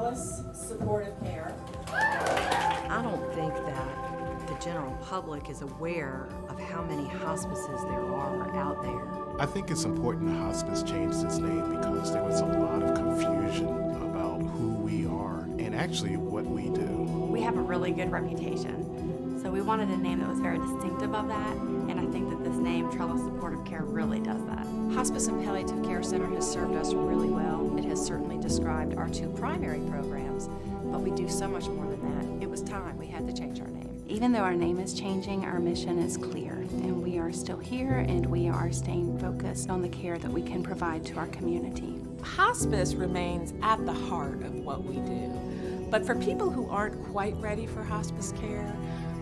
trellis supportive care. I don't think that the general public is aware of how many hospices there are out there. I think it's important that hospice changed its name because there was a lot of confusion about who we are and actually what we do. We have a really good reputation, so we wanted a name that was very distinctive of that, and I think that this name, Trellis Supportive Care, really does that. Hospice and Palliative Care Center has served us really well. It has certainly described our two primary programs, but we do so much more than that. It was time we had to change our name. Even though our name is changing, our mission is clear, and we are still here, and we are staying focused on the care that we can provide to our community. Hospice remains at the heart of what we do, but for people who aren't quite ready for hospice care,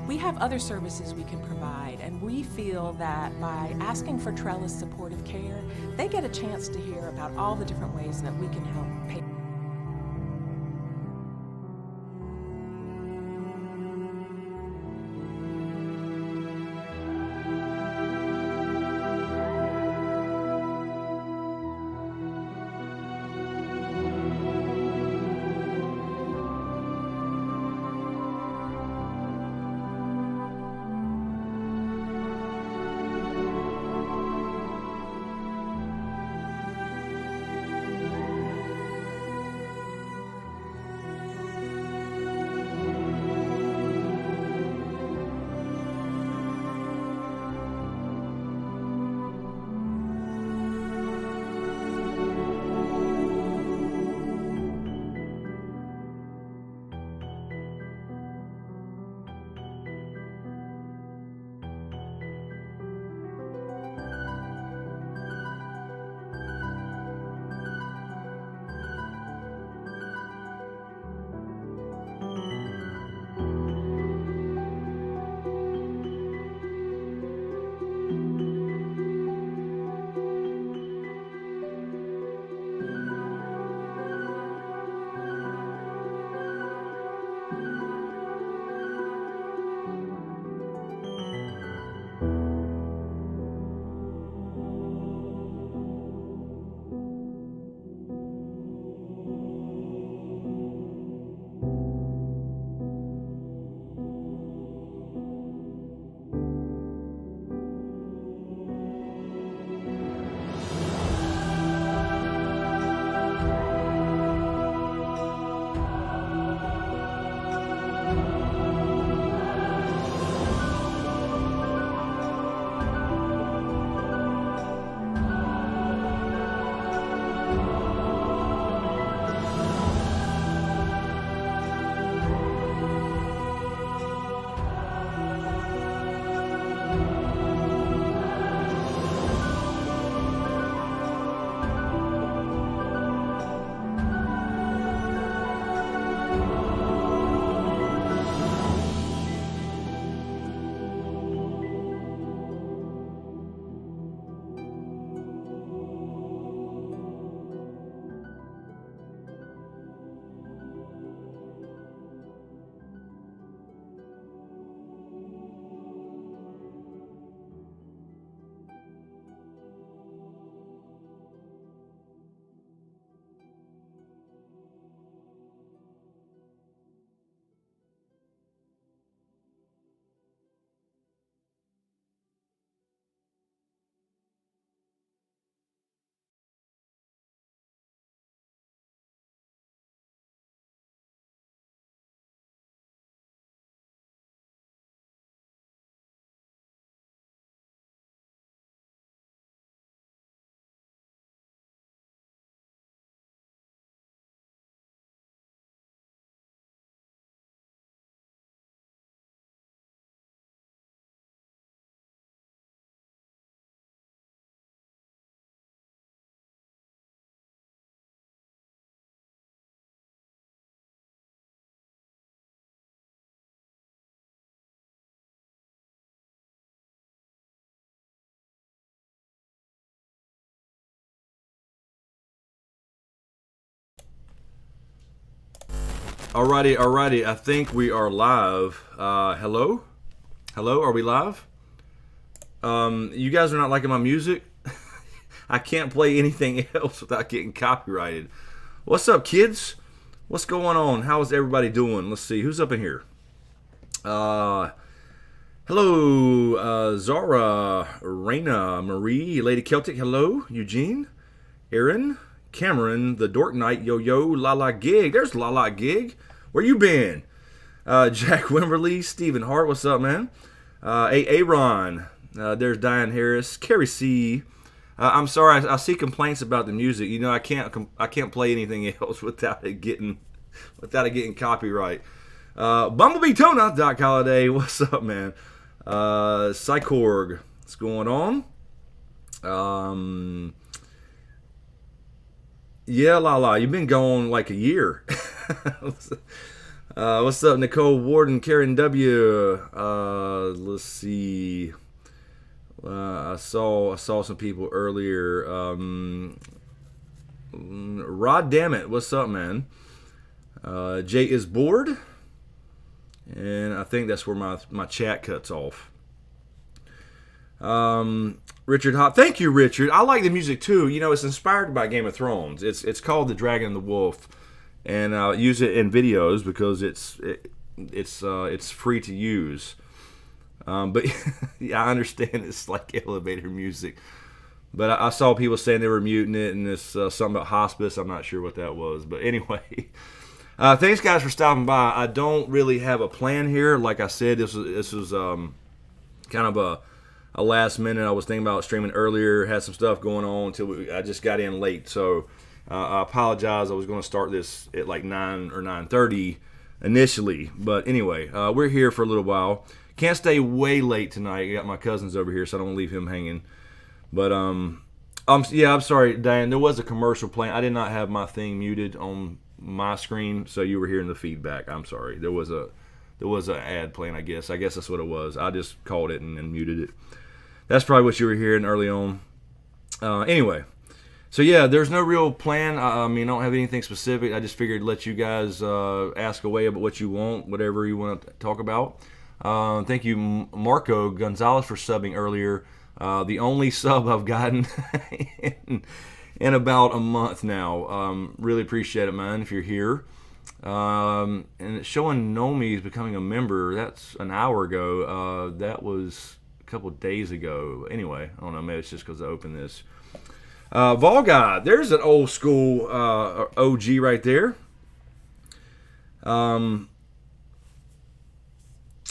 we have other services we can provide, and we feel that by asking for Trellis Supportive Care, they get a chance to hear about all the different ways that we can help patients. Alrighty. I think we are live. Hello? Are we live? You guys are not liking my music? I can't play anything else without getting copyrighted. What's up, kids? What's going on? How's everybody doing? Let's see. Who's up in here? Hello, Zara, Raina, Marie, Lady Celtic. Hello, Eugene, Aaron, Cameron, the Dork Knight, Yo-Yo, Lala Gig. There's Lala Gig. Where you been? Jack Wimberly, Stephen Hart. What's up, man? Aaron. There's Diane Harris, Carrie C. I'm sorry, I see complaints about the music. You know, I can't play anything else without it getting copyright. BumblebeeTona, Doc Holliday, what's up, man? Cycorg, what's going on? Yeah, Lala, you've been gone like a year. What's up, Nicole Warden, Karen W. Let's see. I saw some people earlier. Rod Dammit, what's up, man? Jay is bored, and I think that's where my chat cuts off. Richard Hop, thank you, Richard. I like the music too. You know, it's inspired by Game of Thrones. It's called The Dragon and the Wolf, and I'll use it in videos because it's free to use. But yeah, I understand it's like elevator music. But I saw people saying they were muting it, and it's something about hospice. I'm not sure what that was. But anyway, thanks guys for stopping by. I don't really have a plan here. Like I said, this was kind of a last minute. I was thinking about streaming earlier, had some stuff going on until I just got in late. So I apologize. I was going to start this at like 9 or 9:30 initially. But anyway, we're here for a little while. Can't stay way late tonight. I got my cousins over here, so I don't want to leave him hanging. But I'm sorry, Diane. There was a commercial playing. I did not have my thing muted on my screen, so you were hearing the feedback. I'm sorry. There was an ad playing. I guess that's what it was. I just called it and muted it. That's probably what you were hearing early on. Anyway, so yeah, there's no real plan. I mean, I don't have anything specific. I just figured let you guys ask away about what you want, whatever you want to talk about. Thank you, Marco Gonzalez, for subbing earlier. The only sub I've gotten in about a month now. Really appreciate it, man, if you're here. And it's showing Nomi is becoming a member. That's an hour ago. That was a couple of days ago. Anyway, I don't know. Maybe it's just because I opened this. Volga, there's an old school OG right there.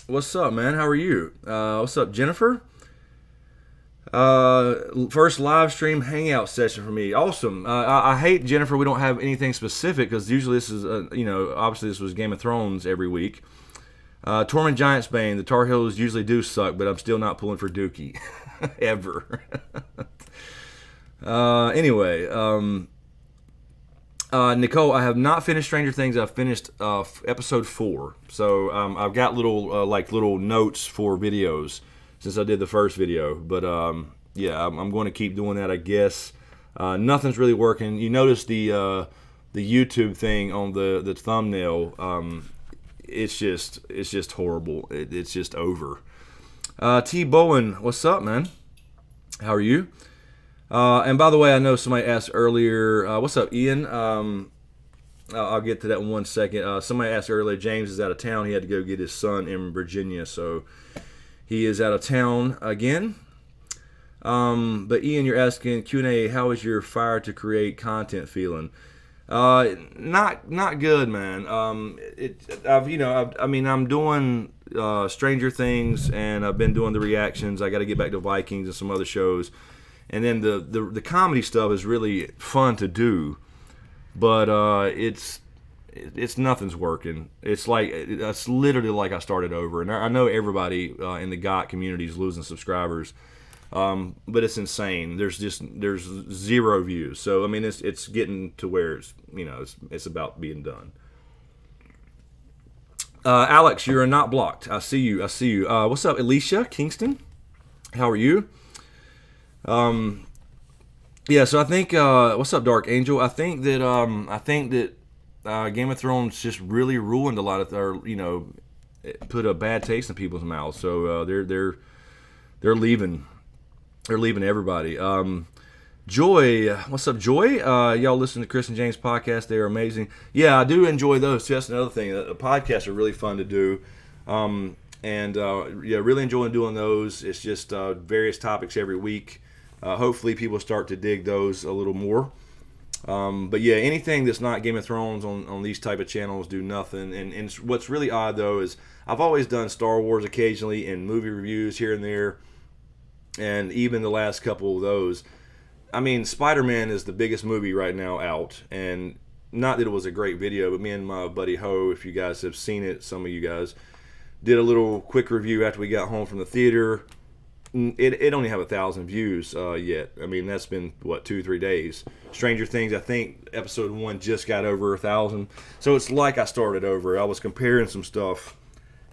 What's up, man? How are you? What's up, Jennifer? First live stream hangout session for me. Awesome. I hate, Jennifer, we don't have anything specific because usually this is, obviously this was Game of Thrones every week. Tormund Giantsbane, the Tar Heels usually do suck, but I'm still not pulling for Dookie. Ever. Anyway, Nicole, I have not finished Stranger Things. I've finished episode 4. So I've got little notes for videos since I did the first video. But yeah, I'm going to keep doing that, I guess. Nothing's really working. You notice the YouTube thing on the thumbnail. It's just horrible. It's just over. T Bowen, what's up, man? How are you? And by the way, I know somebody asked earlier, what's up, Ian? I'll get to that in 1 second. Somebody asked earlier, James is out of town. He had to go get his son in Virginia, so he is out of town again. But Ian, you're asking Q&A, how is your fire to create content feeling? Not good, man. I'm doing Stranger Things, and I've been doing the reactions. I got to get back to Vikings and some other shows. And then the comedy stuff is really fun to do, but it's nothing's working. It's literally like I started over. And I know everybody in the GOT community is losing subscribers, but it's insane. There's 0 views. So I mean, it's getting to where it's about being done. Alex, you're not blocked. I see you. What's up, Alicia Kingston? How are you? Yeah, so I think what's up, Dark Angel? I think that Game of Thrones just really ruined a lot of, put a bad taste in people's mouths. So they're leaving everybody. Joy, what's up, Joy? Y'all listen to Chris and James podcast. They are amazing. Yeah, I do enjoy those too. That's another thing. The podcasts are really fun to do. Yeah, really enjoying doing those. It's just various topics every week. Hopefully people start to dig those a little more. But yeah, anything that's not Game of Thrones on these type of channels do nothing. And what's really odd though is I've always done Star Wars occasionally and movie reviews here and there, and even the last couple of those. I mean, Spider-Man is the biggest movie right now out, and not that it was a great video, but me and my buddy Ho, if you guys have seen it, some of you guys, did a little quick review after we got home from the theater. It only have 1,000 views yet. I mean, that's been, what, 2-3 days. Stranger Things, I think, episode 1 just got over 1,000. So it's like I started over. I was comparing some stuff,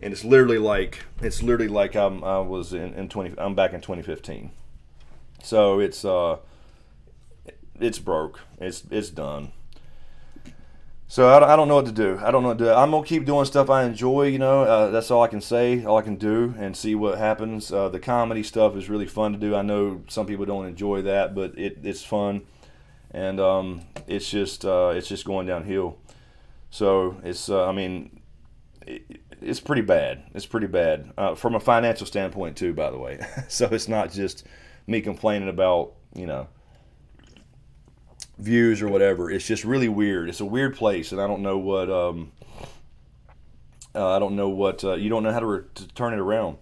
and it's literally like I'm back in 2015. So it's broke. It's done. So I don't know what to do. I'm gonna keep doing stuff I enjoy. You know, that's all I can say. All I can do, and see what happens. The comedy stuff is really fun to do. I know some people don't enjoy that, but it's fun, and it's just going downhill. So it's it's pretty bad. It's pretty bad from a financial standpoint too, by the way. So it's not just me complaining about, you know, views or whatever. It's just really weird. It's a weird place, and I don't know what you don't know how to turn it around.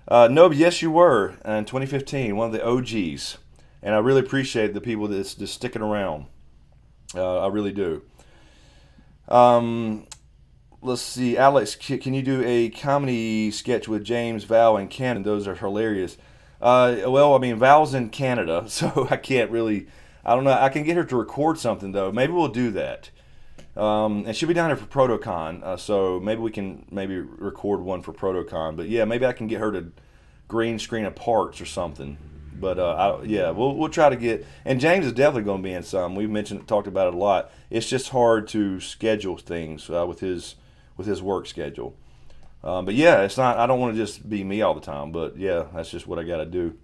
No, but yes, you were in 2015, one of the OGs, and I really appreciate the people that's just sticking around. I really do. Let's see, Alex, can you do a comedy sketch with James, Val, and Ken? Those are hilarious. Well, I mean, Val's in Canada, so I can't really. I don't know. I can get her to record something, though. Maybe we'll do that. And she'll be down here for ProtoCon, so maybe we can record one for ProtoCon. But yeah, maybe I can get her to green screen a parts or something. But yeah, we'll try to get. And James is definitely going to be in some. We've talked about it a lot. It's just hard to schedule things with his work schedule. But yeah, it's not. I don't want to just be me all the time. But yeah, that's just what I got to do.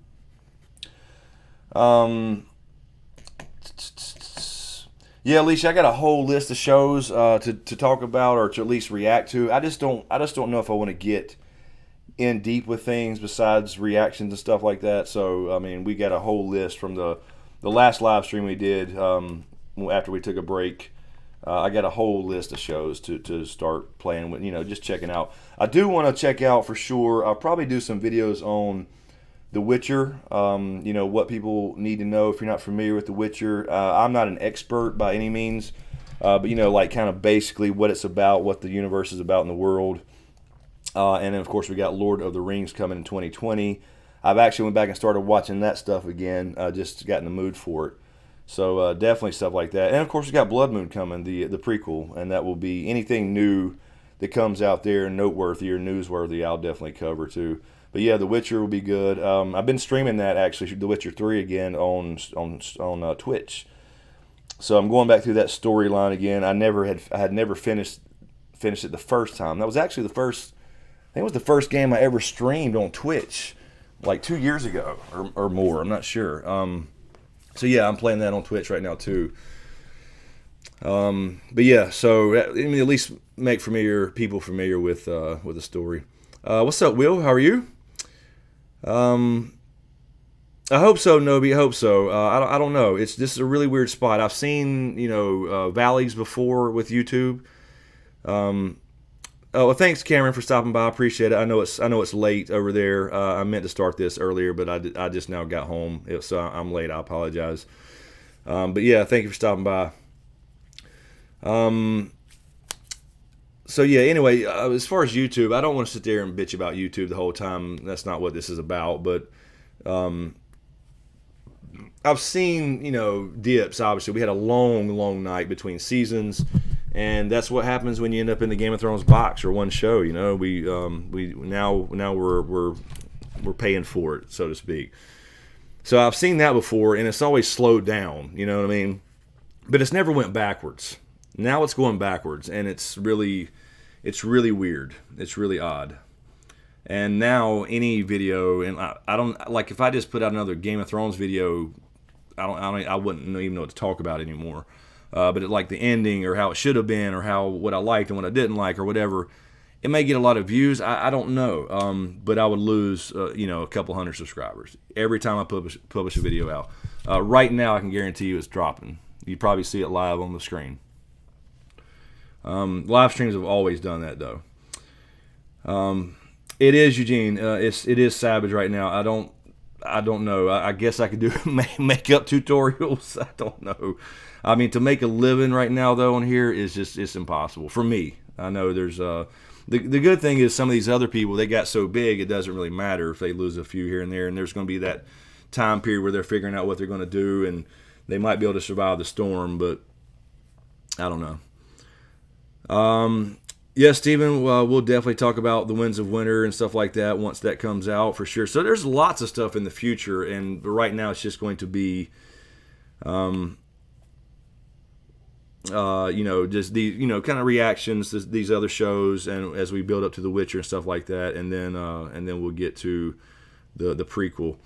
Yeah, Alicia, I got a whole list of shows to talk about or to at least react to. I just don't know if I want to get in deep with things besides reactions and stuff like that. So I mean, we got a whole list from the last live stream we did after we took a break. I got a whole list of shows to start playing with, you know, just checking out. I do want to check out for sure. I'll probably do some videos on The Witcher, you know, what people need to know if you're not familiar with The Witcher. I'm not an expert by any means, but, you know, like kind of basically what it's about, what the universe is about in the world. And then, of course, we got Lord of the Rings coming in 2020. I've actually went back and started watching that stuff again, just got in the mood for it. So definitely stuff like that. And, of course, we got Blood Moon coming, the prequel, and that will be anything new that comes out there, noteworthy or newsworthy, I'll definitely cover too. But yeah, The Witcher will be good. I've been streaming that actually, The Witcher 3 again on Twitch. So I'm going back through that storyline again. I had never finished it the first time. That was actually the first. I think it was the first game I ever streamed on Twitch, like 2 years ago or more. I'm not sure. So yeah, I'm playing that on Twitch right now too. But yeah, so I mean, at least make people familiar with the story. What's up, Will? How are you? I hope so, Nobi. I hope so. I don't know. This is a really weird spot. I've seen, you know, valleys before with YouTube. Oh, well, thanks, Cameron, for stopping by. I appreciate it. I know it's late over there. I meant to start this earlier, but I just now got home, so I'm late. I apologize. But yeah, thank you for stopping by. So yeah, anyway, as far as YouTube, I don't want to sit there and bitch about YouTube the whole time. That's not what this is about. But I've seen, you know, dips. Obviously, we had a long night between seasons, and that's what happens when you end up in the Game of Thrones box or one show. You know, we're paying for it, so to speak. So I've seen that before, and it's always slowed down. You know what I mean? But it's never went backwards. Now it's going backwards, and it's really weird. It's really odd. And now any video, and I don't like if I just put out another Game of Thrones video I wouldn't even know what to talk about anymore. But like the ending or how it should have been or what I liked and what I didn't like or whatever, it may get a lot of views. I don't know. But I would lose, a couple hundred subscribers every time I publish a video out. Right now, I can guarantee you it's dropping. You probably see it live on the screen. Live streams have always done that, though. It is, Eugene. It is savage right now. I don't know. I guess I could do makeup tutorials. I don't know. I mean, to make a living right now, though, on here is it's impossible for me. I know there's the good thing is some of these other people, they got so big it doesn't really matter if they lose a few here and there, and there's going to be that time period where they're figuring out what they're going to do, and they might be able to survive the storm, but I don't know. Yes, Stephen, we'll definitely talk about the Winds of Winter and stuff like that once that comes out for sure. So there's lots of stuff in the future, and right now it's just going to be, just these, kind of reactions to these other shows, and as we build up to The Witcher and stuff like that, and then we'll get to the prequel.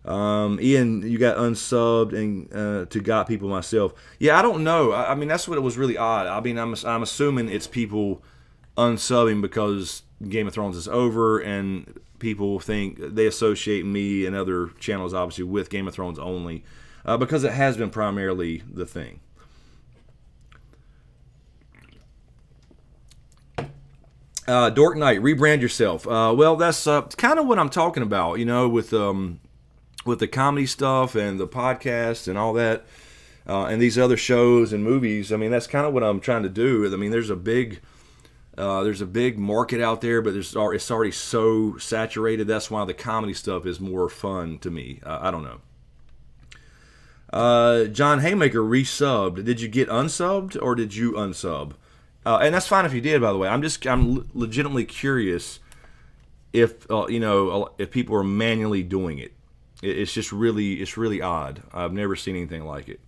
Ian, you got unsubbed and to Got People myself. Yeah, I don't know. I mean, that's what it was really odd. I mean, I'm assuming it's people unsubbing because Game of Thrones is over, and people think they associate me and other channels obviously with Game of Thrones only, because it has been primarily the thing. Dork Knight, rebrand yourself. Well, that's kind of what I'm talking about, with the comedy stuff and the podcast and all that, and these other shows and movies. I mean, that's kind of what I'm trying to do. I mean, there's a big market out there, but it's already so saturated. That's why the comedy stuff is more fun to me. I don't know. John Haymaker resubbed. Did you get unsubbed or did you unsub? And that's fine if you did, by the way. I'm legitimately curious if people are manually doing it. It's really odd. I've never seen anything like it.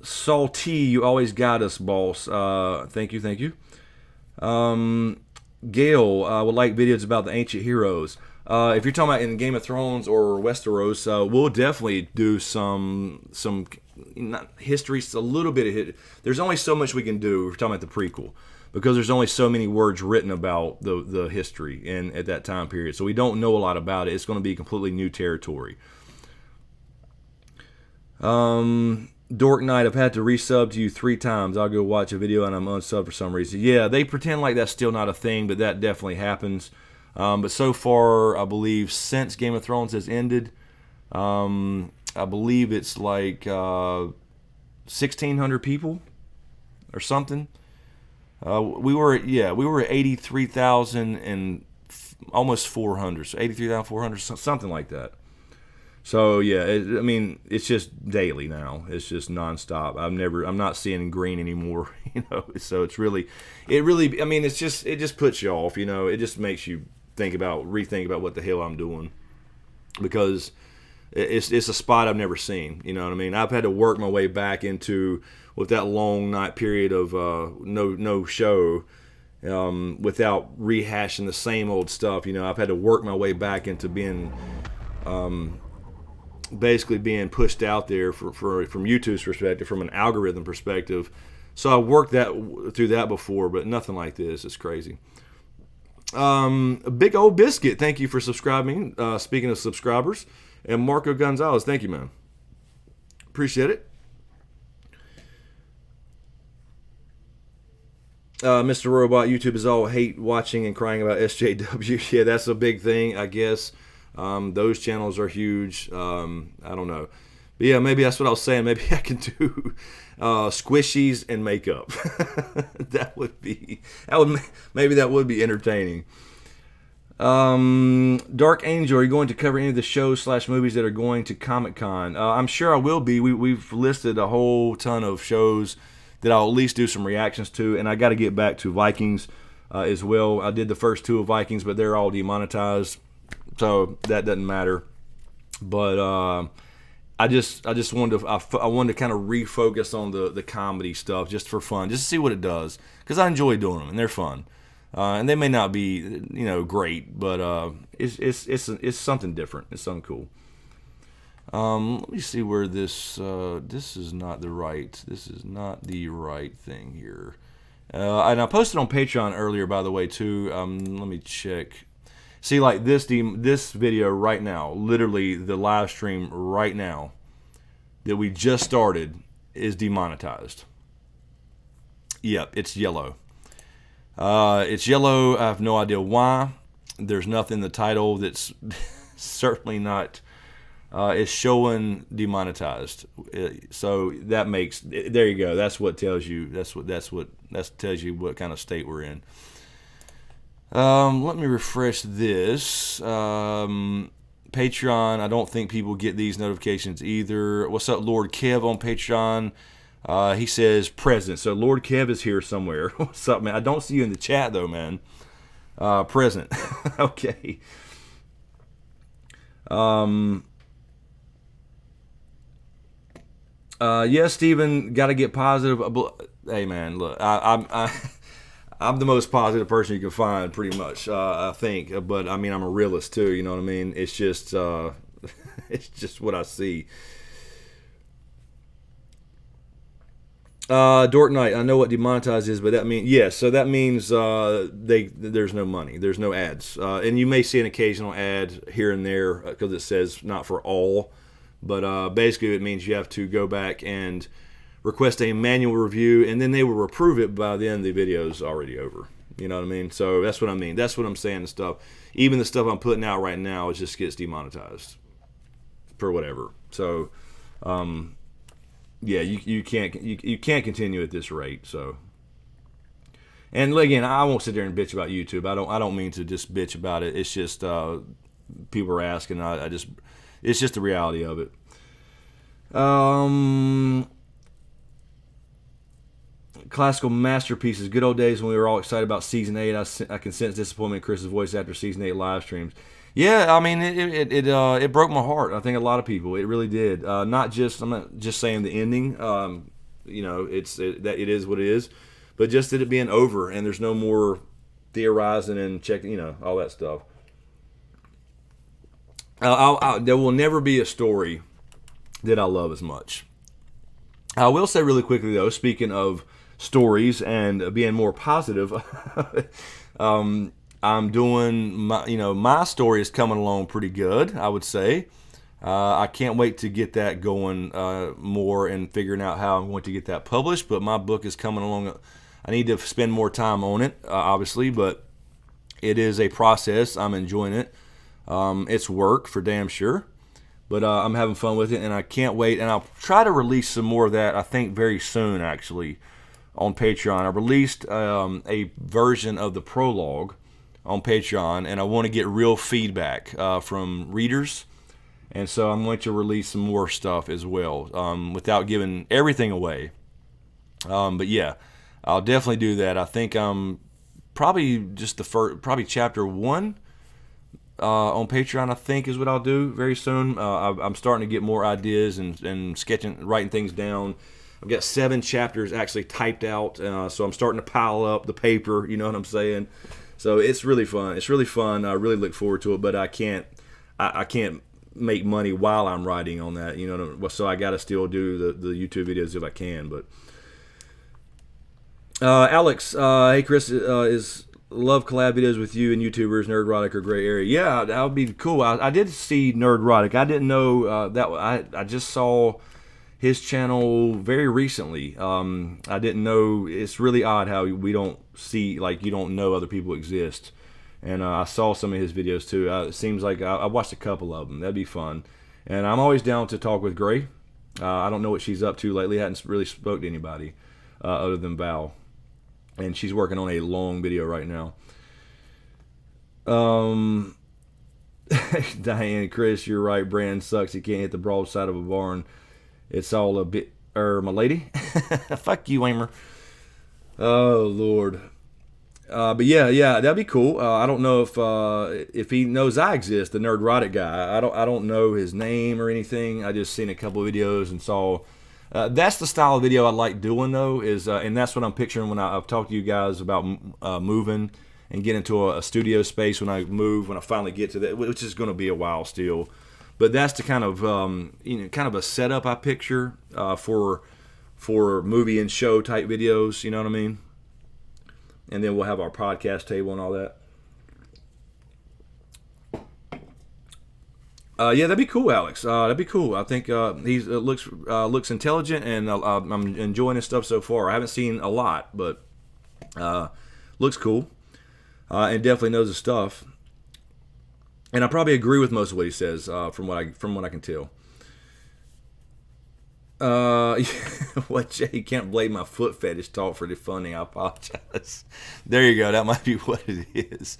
Salty, you always got us, boss. Thank you. Gail would like videos about the ancient heroes. If you're talking about in Game of Thrones or Westeros, we'll definitely do some history, a little bit of it. There's only so much we can do if we're talking about the prequel, because there's only so many words written about the history at that time period. So we don't know a lot about it. It's going to be completely new territory. Dork Knight, I've had to resub to you 3 times. I'll go watch a video and I'm unsubbed for some reason. Yeah, they pretend like that's still not a thing, but that definitely happens. But so far, I believe since Game of Thrones has ended, I believe it's like 1,600 people or something. We were at 83,000 and almost 400, so 83,400, something like that. So yeah, it's just daily now. It's just nonstop. I'm not seeing green anymore, So it just puts you off, It just makes you rethink about what the hell I'm doing, because it's a spot I've never seen. You know what I mean? I've had to work my way back into, with that long night period of no show, without rehashing the same old stuff. I've had to work my way back into being basically being pushed out there from YouTube's perspective, from an algorithm perspective. So I worked through that before, but nothing like this. It's crazy. Big Old Biscuit, thank you for subscribing. Speaking of subscribers, and Marco Gonzalez, thank you, man. Appreciate it. Mr. Robot, YouTube is all hate watching and crying about SJW. Yeah, that's a big thing, I guess. Those channels are huge. I don't know. But yeah, maybe that's what I was saying. Maybe I can do squishies and makeup. Maybe that would be entertaining. Dark Angel, are you going to cover any of the shows / movies that are going to Comic-Con? I'm sure I will be. We've listed a whole ton of shows that I'll at least do some reactions to, and I got to get back to Vikings as well. I did the first 2 of Vikings, but they're all demonetized, so that doesn't matter. But I just wanted to kind of refocus on the comedy stuff just for fun, just to see what it does, because I enjoy doing them and they're fun. and they may not be, great, but it's something different. It's something cool. Let me see where this is not the right thing here. And I posted on Patreon earlier, by the way, too. Let me check. See, like this video right now, literally the live stream right now that we just started is demonetized. Yep, it's yellow. It's yellow. I have no idea why. There's nothing in the title that's certainly not. It's showing demonetized. So that makes, there you go. That's what tells you. That tells you what kind of state we're in. Let me refresh this. Patreon, I don't think people get these notifications either. What's up, Lord Kev on Patreon? He says present. So Lord Kev is here somewhere. What's up, man? I don't see you in the chat though, man. Present. Okay. Yeah, Steven, got to get positive. Hey, man, look, I'm the most positive person you can find, pretty much, I think. But, I mean, I'm a realist, too, you know what I mean? It's just it's just what I see. Dork Knight, I know what demonetized is, but that means, yes, so that means there's no money. There's no ads. And you may see an occasional ad here and there because it says not for all. But basically it means you have to go back and request a manual review, and then they will approve it by the end the video's already over. You know what I mean? So that's what I mean. That's what I'm saying and stuff. Even the stuff I'm putting out right now, it just gets demonetized for whatever. So, yeah, you can't continue at this rate. So, and again, I won't sit there and bitch about YouTube. I don't mean to just bitch about it. It's just people are asking. It's just the reality of it. Classical masterpieces. Good old days when we were all excited about season 8. I can sense disappointment in Chris's voice after season 8 live streams. Yeah, I mean it broke my heart. I think a lot of people. It really did. I'm not just saying the ending. It is what it is, but just that it being over and there's no more theorizing and checking. All that stuff. There will never be a story that I love as much. I will say really quickly, though, speaking of stories and being more positive, I'm doing my story is coming along pretty good, I would say. I can't wait to get that going more and figuring out how I'm going to get that published. But my book is coming along. I need to spend more time on it, obviously, but it is a process. I'm enjoying it. It's work for damn sure, but I'm having fun with it, and I can't wait. And I'll try to release some more of that, I think, very soon, actually, on Patreon. I released a version of the prologue on Patreon, and I want to get real feedback from readers, and so I'm going to release some more stuff as well, without giving everything away. But yeah, I'll definitely do that. I think I'm probably just probably chapter 1. On Patreon, I think, is what I'll do very soon. I'm starting to get more ideas and sketching, writing things down. I've got 7 chapters actually typed out, so I'm starting to pile up the paper. You know what I'm saying? So it's really fun. It's really fun. I really look forward to it, but I can't make money while I'm writing on that. So I got to still do the YouTube videos if I can. But Alex, hey Chris, love collab videos with you and YouTubers. Nerdrotic or Gray Area. Yeah, that would be cool. I did see Nerdrotic. I didn't know that. I just saw his channel very recently. I didn't know. It's really odd how we don't see, like, you don't know other people exist. And I saw some of his videos too. It seems like I watched a couple of them. That'd be fun. And I'm always down to talk with Gray. I don't know what she's up to lately. I hadn't really spoke to anybody other than Val. And she's working on a long video right now. Diane, Chris, you're right. Brand sucks. You can't hit the broadside of a barn. It's all a bit. My lady. Fuck you, Aimer. Oh Lord. But yeah, that'd be cool. I don't know if he knows I exist, the Nerdrotic guy. I don't know his name or anything. I just seen a couple of videos and saw. That's the style of video I like doing, though, and that's what I'm picturing when I've talked to you guys about moving and get into a studio space when I finally get to that, which is going to be a while still. But that's the kind of kind of a setup I picture for movie and show type videos. You know what I mean? And then we'll have our podcast table and all that. Yeah, that'd be cool, Alex. That'd be cool. I think he looks intelligent, and I'm enjoying his stuff so far. I haven't seen a lot, but looks cool, and definitely knows his stuff. And I probably agree with most of what he says from what I can tell. What, Jay? Can't blame my foot fetish talk for the funding. I apologize. There you go. That might be what it is.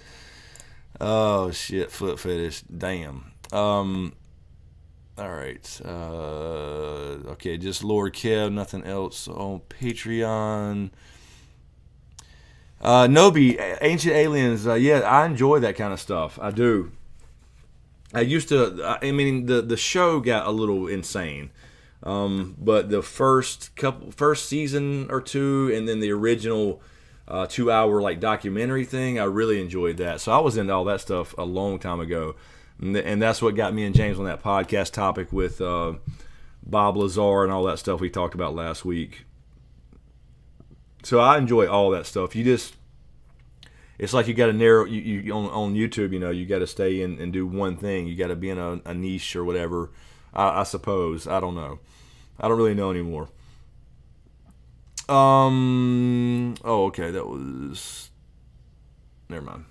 Oh shit, foot fetish. Damn. All right. Okay, just Lord Kev, nothing else on Patreon. Nobi, Ancient Aliens. Yeah, I enjoy that kind of stuff. I do. I used to. I mean, the show got a little insane, but the first season or two, and then the original 2-hour like documentary thing, I really enjoyed that. So I was into all that stuff a long time ago. And that's what got me and James on that podcast topic with Bob Lazar and all that stuff we talked about last week. So I enjoy all that stuff. It's like you got to narrow you on YouTube. You got to stay in and do one thing. You got to be in a niche or whatever. I suppose. I don't know. I don't really know anymore. Oh, okay. That was. Never mind.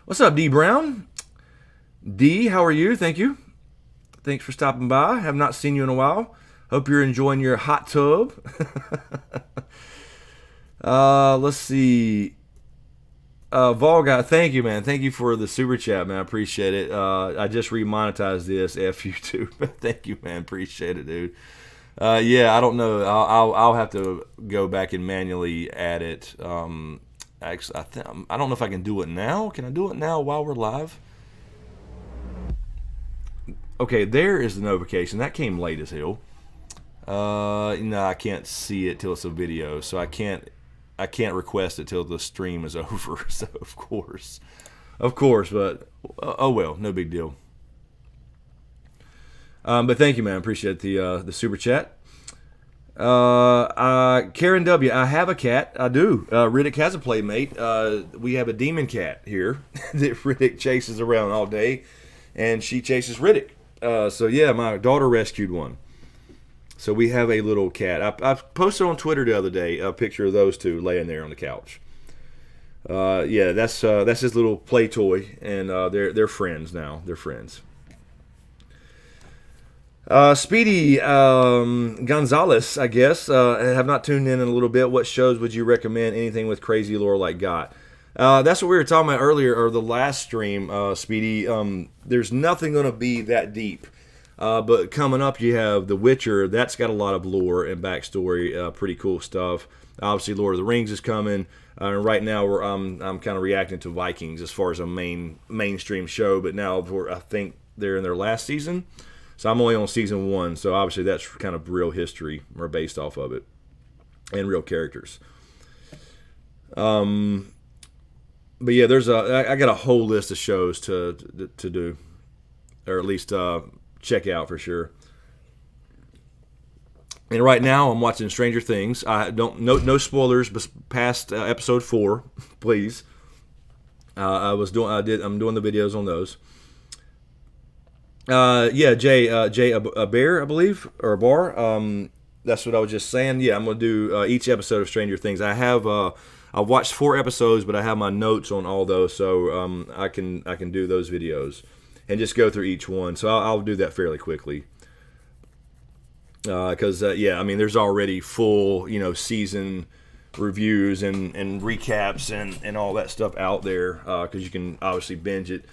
What's up, D Brown? D, how are you? Thank you. Thanks for stopping by. Have not seen you in a while. Hope you're enjoying your hot tub. Let's see. Volga, thank you, man. Thank you for the super chat, man. I appreciate it. I just remonetized this. F you too. Thank you, man. Appreciate it, dude. Yeah, I don't know. I'll have to go back and manually add it. Actually, I don't know if I can do it now. Can I do it now while we're live? Okay, there is the notification. That came late as hell. No, I can't see it till it's a video, so I can't request it till the stream is over. So of course, but oh well, no big deal. But thank you, man. Appreciate the super chat. Karen W. I have a cat. I do. Riddick has a playmate. We have a demon cat here that Riddick chases around all day, and she chases Riddick. So yeah, my daughter rescued one. So we have a little cat. I posted on Twitter the other day a picture of those two laying there on the couch. Yeah, that's his little play toy, and they're friends now. They're friends. Speedy Gonzalez, I guess, have not tuned in a little bit. What shows would you recommend? Anything with crazy lore like GOT? That's what we were talking about earlier, or the last stream, Speedy. There's nothing going to be that deep. But coming up, you have The Witcher. That's got a lot of lore and backstory. Pretty cool stuff. Obviously, Lord of the Rings is coming. Right now, I'm kind of reacting to Vikings as far as a mainstream show. But now, I think they're in their last season. So I'm only on season 1. So obviously, that's kind of real history or based off of it. And real characters. But yeah, I got a whole list of shows to do, or at least check out for sure. And right now I'm watching Stranger Things. I don't no spoilers past episode 4, please. I'm doing the videos on those. Yeah, Jay a bear, I believe, or a bar. That's what I was just saying. Yeah, I'm gonna do each episode of Stranger Things. I've watched 4 episodes, but I have my notes on all those, so I can do those videos and just go through each one. So I'll do that fairly quickly. Because yeah, I mean, there's already full season reviews and recaps and all that stuff out there, because you can obviously binge it.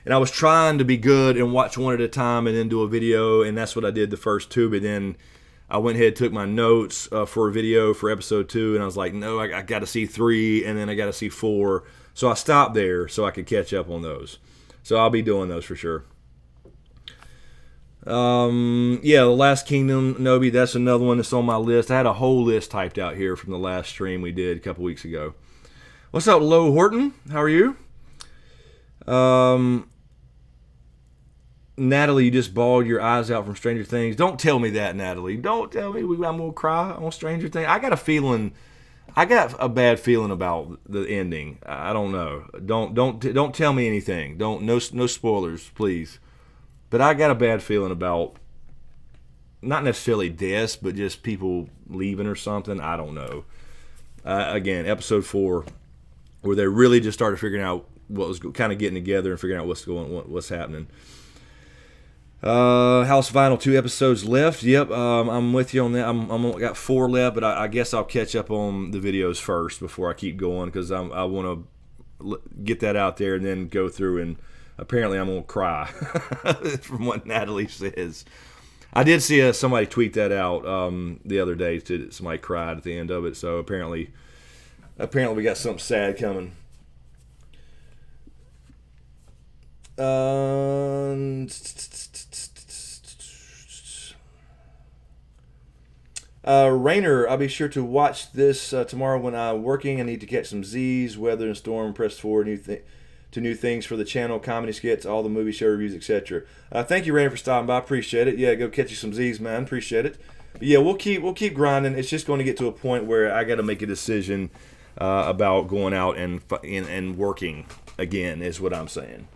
And I was trying to be good and watch one at a time and then do a video, and that's what I did the first 2. But then I went ahead and took my notes for a video for episode 2, and I was like, no, I got to see 3, and then I got to see 4. So I stopped there so I could catch up on those. So I'll be doing those for sure. Yeah, The Last Kingdom, Nobi, that's another one that's on my list. I had a whole list typed out here from the last stream we did a couple weeks ago. What's up, Lo Horton? How are you? Natalie, you just bawled your eyes out from Stranger Things. Don't tell me that, Natalie. Don't tell me I'm gonna cry on Stranger Things. I got a bad feeling about the ending. I don't know. Don't tell me anything. No spoilers, please. But I got a bad feeling about not necessarily deaths, but just people leaving or something. I don't know. Again, episode 4, where they really just started figuring out what was kind of getting together and figuring out what's happening. House Vinyl, 2 episodes left. Yep, I'm with you on that. I'm got 4 left, but I guess I'll catch up on the videos first before I keep going, because I want to get that out there and then go through, and apparently I'm gonna cry from what Natalie says. I did see somebody tweet that out the other day. Somebody cried at the end of it, so apparently we got something sad coming. Rainer, I'll be sure to watch this tomorrow when I'm working. I need to catch some Z's, weather and storm, press forward to new things for the channel, comedy skits, all the movie show reviews, etc. Thank you, Rainer, for stopping by. I appreciate it. Yeah, go catch you some Z's, man. Appreciate it. But yeah, we'll keep grinding. It's just going to get to a point where I got to make a decision about going out and working again, is what I'm saying.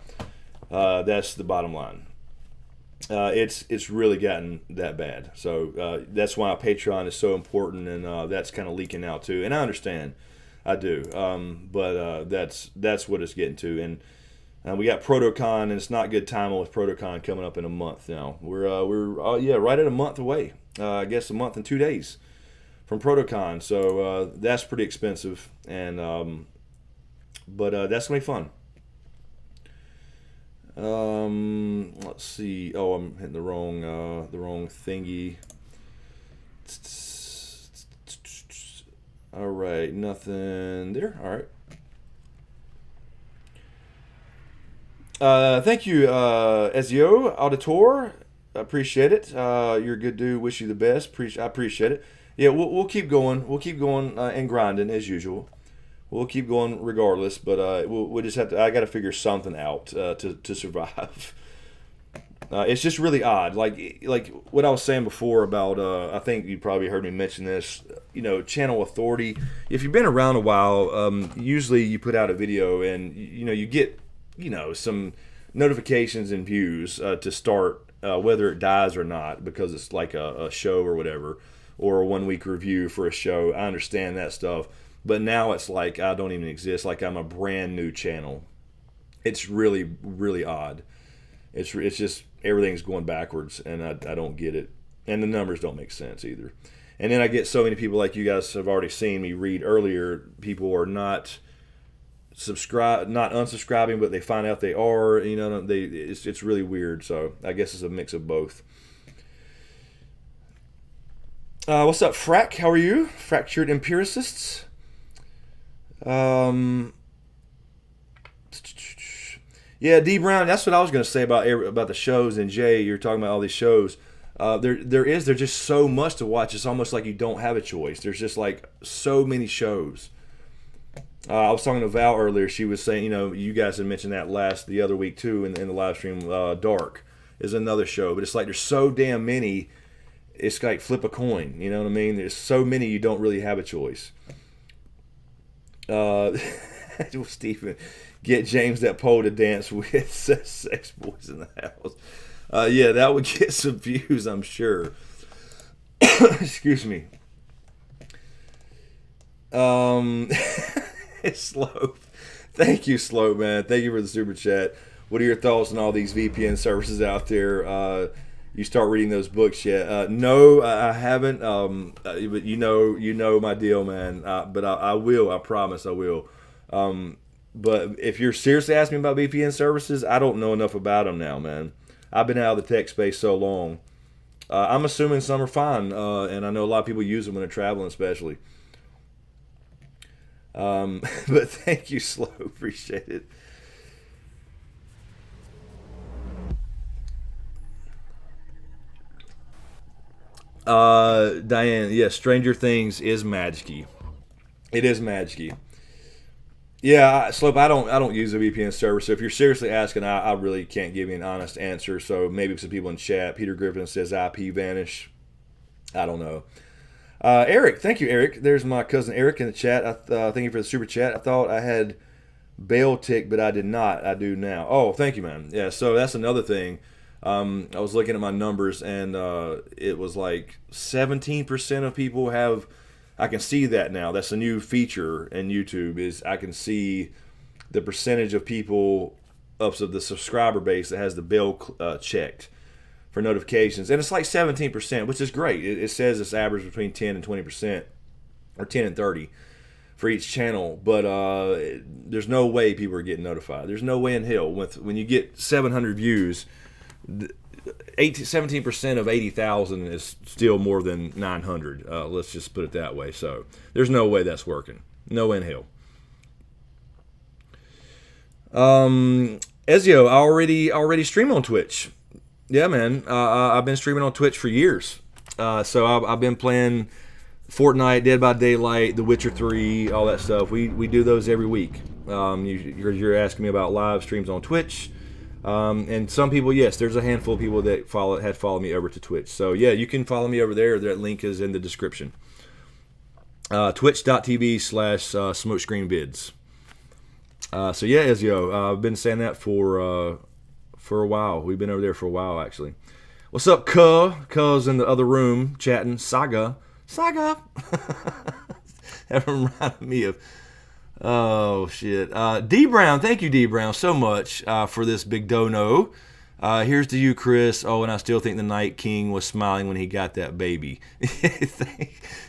That's the bottom line. It's really gotten that bad. So that's why Patreon is so important, and that's kind of leaking out too. And I understand, I do. But that's what it's getting to. And we got ProtoCon, and it's not good timing with ProtoCon coming up in a month now. We're right at a month away. I guess a month and 2 days from ProtoCon. So that's pretty expensive, and but that's gonna be fun. Let's see. Oh, I'm hitting the wrong thingy. All right, nothing there. All right. Thank you, Ezio Auditor. Appreciate it. You're a good dude. Wish you the best. I appreciate it. Yeah, we'll keep going. We'll keep going and grinding as usual. We'll keep going regardless, but we'll just have to. I got to figure something out to survive. It's just really odd, like what I was saying before about. I think you probably heard me mention this. Channel authority. If you've been around a while, usually you put out a video and you get some notifications and views to start, whether it dies or not, because it's like a show or whatever, or a 1 week review for a show. I understand that stuff. But now it's like I don't even exist. Like I'm a brand new channel. It's really, really odd. It's just everything's going backwards, and I don't get it. And the numbers don't make sense either. And then I get so many people, like you guys have already seen me read earlier. People are not unsubscribing, but they find out they are. It's really weird. So I guess it's a mix of both. What's up, Frack? How are you? Fractured Empiricists. Yeah, D Brown. That's what I was going to say about the shows. And Jay, you're talking about all these shows. There's just so much to watch. It's almost like you don't have a choice. There's just like so many shows. I was talking to Val earlier. She was saying, you guys had mentioned that the other week too in the live stream. Dark is another show, but it's like there's so damn many. It's like flip a coin. You know what I mean? There's so many you don't really have a choice. Stephen, get James that pole to dance with. Sex boys in the house. Yeah, that would get some views, I'm sure. Excuse me. Slope. Thank you, Slope, man. Thank you for the super chat. What are your thoughts on all these VPN services out there? You start reading those books yet? No, I haven't. But you know my deal, man. But I will. I promise I will. But if you're seriously asking me about VPN services, I don't know enough about them now, man. I've been out of the tech space so long. I'm assuming some are fine, and I know a lot of people use them when they're traveling, especially. But thank you, Slow. Appreciate it. Diane, yes, Stranger Things is magic-y. It is magic-y. Yeah, Slope. I don't use a VPN server. So if you're seriously asking, I really can't give you an honest answer. So maybe some people in chat. Peter Griffin says IP vanish. I don't know. Eric, thank you, Eric. There's my cousin Eric in the chat. Thank you for the super chat. I thought I had bail tick, but I did not. I do now. Oh, thank you, man. Yeah. So that's another thing. I was looking at my numbers, and it was like 17% of people have. I can see that now. That's a new feature in YouTube. Is I can see the percentage of people of the subscriber base that has the bell checked for notifications, and it's like 17%, which is great. It says it's average between 10 and 20%, or 10 and 30 for each channel. But there's no way people are getting notified. There's no way in hell when you get 700 views. 17% of 80,000 is still more than 900. Let's just put it that way. So there's no way that's working. No way in hell. Ezio, I already stream on Twitch. Yeah, man. I've been streaming on Twitch for years. So I've been playing Fortnite, Dead by Daylight, The Witcher 3, all that stuff. We do those every week. You're asking me about live streams on Twitch. And some people, yes, there's a handful of people that had followed me over to Twitch. So yeah, you can follow me over there. That link is in the description. Twitch.tv/SmokeScreen vids. So yeah, Ezio, I've been saying that for a while. We've been over there for a while, actually. What's up, Cuz in the other room chatting. Saga. That reminded me of. Oh, shit. D Brown, thank you, D Brown, so much for this big dono. Here's to you, Chris. Oh, and I still think the Night King was smiling when he got that baby.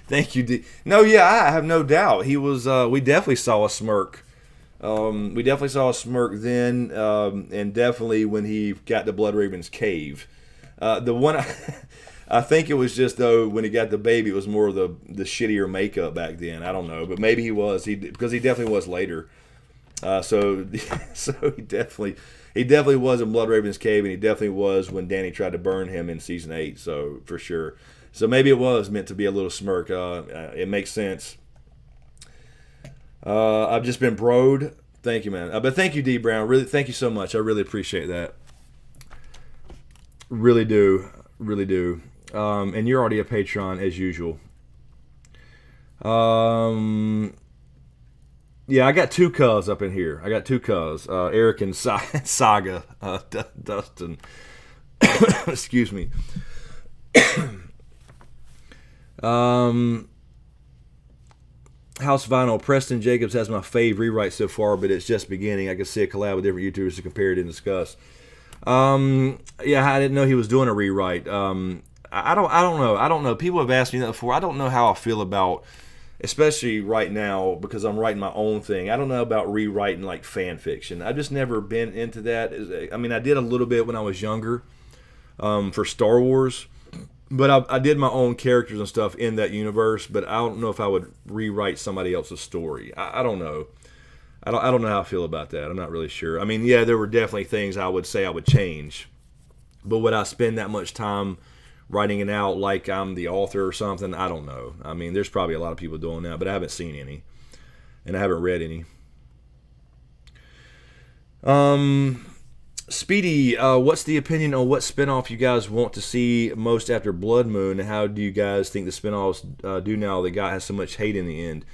Thank you, D. No, yeah, I have no doubt. He was, we definitely saw a smirk. We definitely saw a smirk then, and definitely when he got the Blood Raven's cave. The one... I think it was just, though, when he got the baby, it was more of the shittier makeup back then. I don't know, but maybe he was, because he definitely was later. So he definitely was in Blood Raven's cave, and he definitely was when Danny tried to burn him in season 8. So for sure. So maybe it was meant to be a little smirk. It makes sense. I've just been broed. Thank you, man. But thank you, D Brown. Really, thank you so much. I really appreciate that. Really do. And you're already a patron as usual. Yeah, I got two cuz up in here. Eric and Saga, Dustin. Excuse me. House Vinyl, Preston Jacobs has my fave rewrite so far, but it's just beginning. I can see a collab with different YouTubers to compare it and discuss. Yeah, I didn't know he was doing a rewrite. I don't know. People have asked me that before. I don't know how I feel about, especially right now, because I'm writing my own thing. I don't know about rewriting like fan fiction. I've just never been into that. I mean, I did a little bit when I was younger, for Star Wars, but I did my own characters and stuff in that universe. But I don't know if I would rewrite somebody else's story. I don't know. I don't know how I feel about that. I'm not really sure. I mean, yeah, there were definitely things I would say I would change, but would I spend that much time writing it out like I'm the author or something? I don't know. I mean, there's probably a lot of people doing that, but I haven't seen any, and I haven't read any. Speedy, what's the opinion on what spinoff you guys want to see most after Blood Moon, and how do you guys think the spinoffs do now that got has so much hate in the end?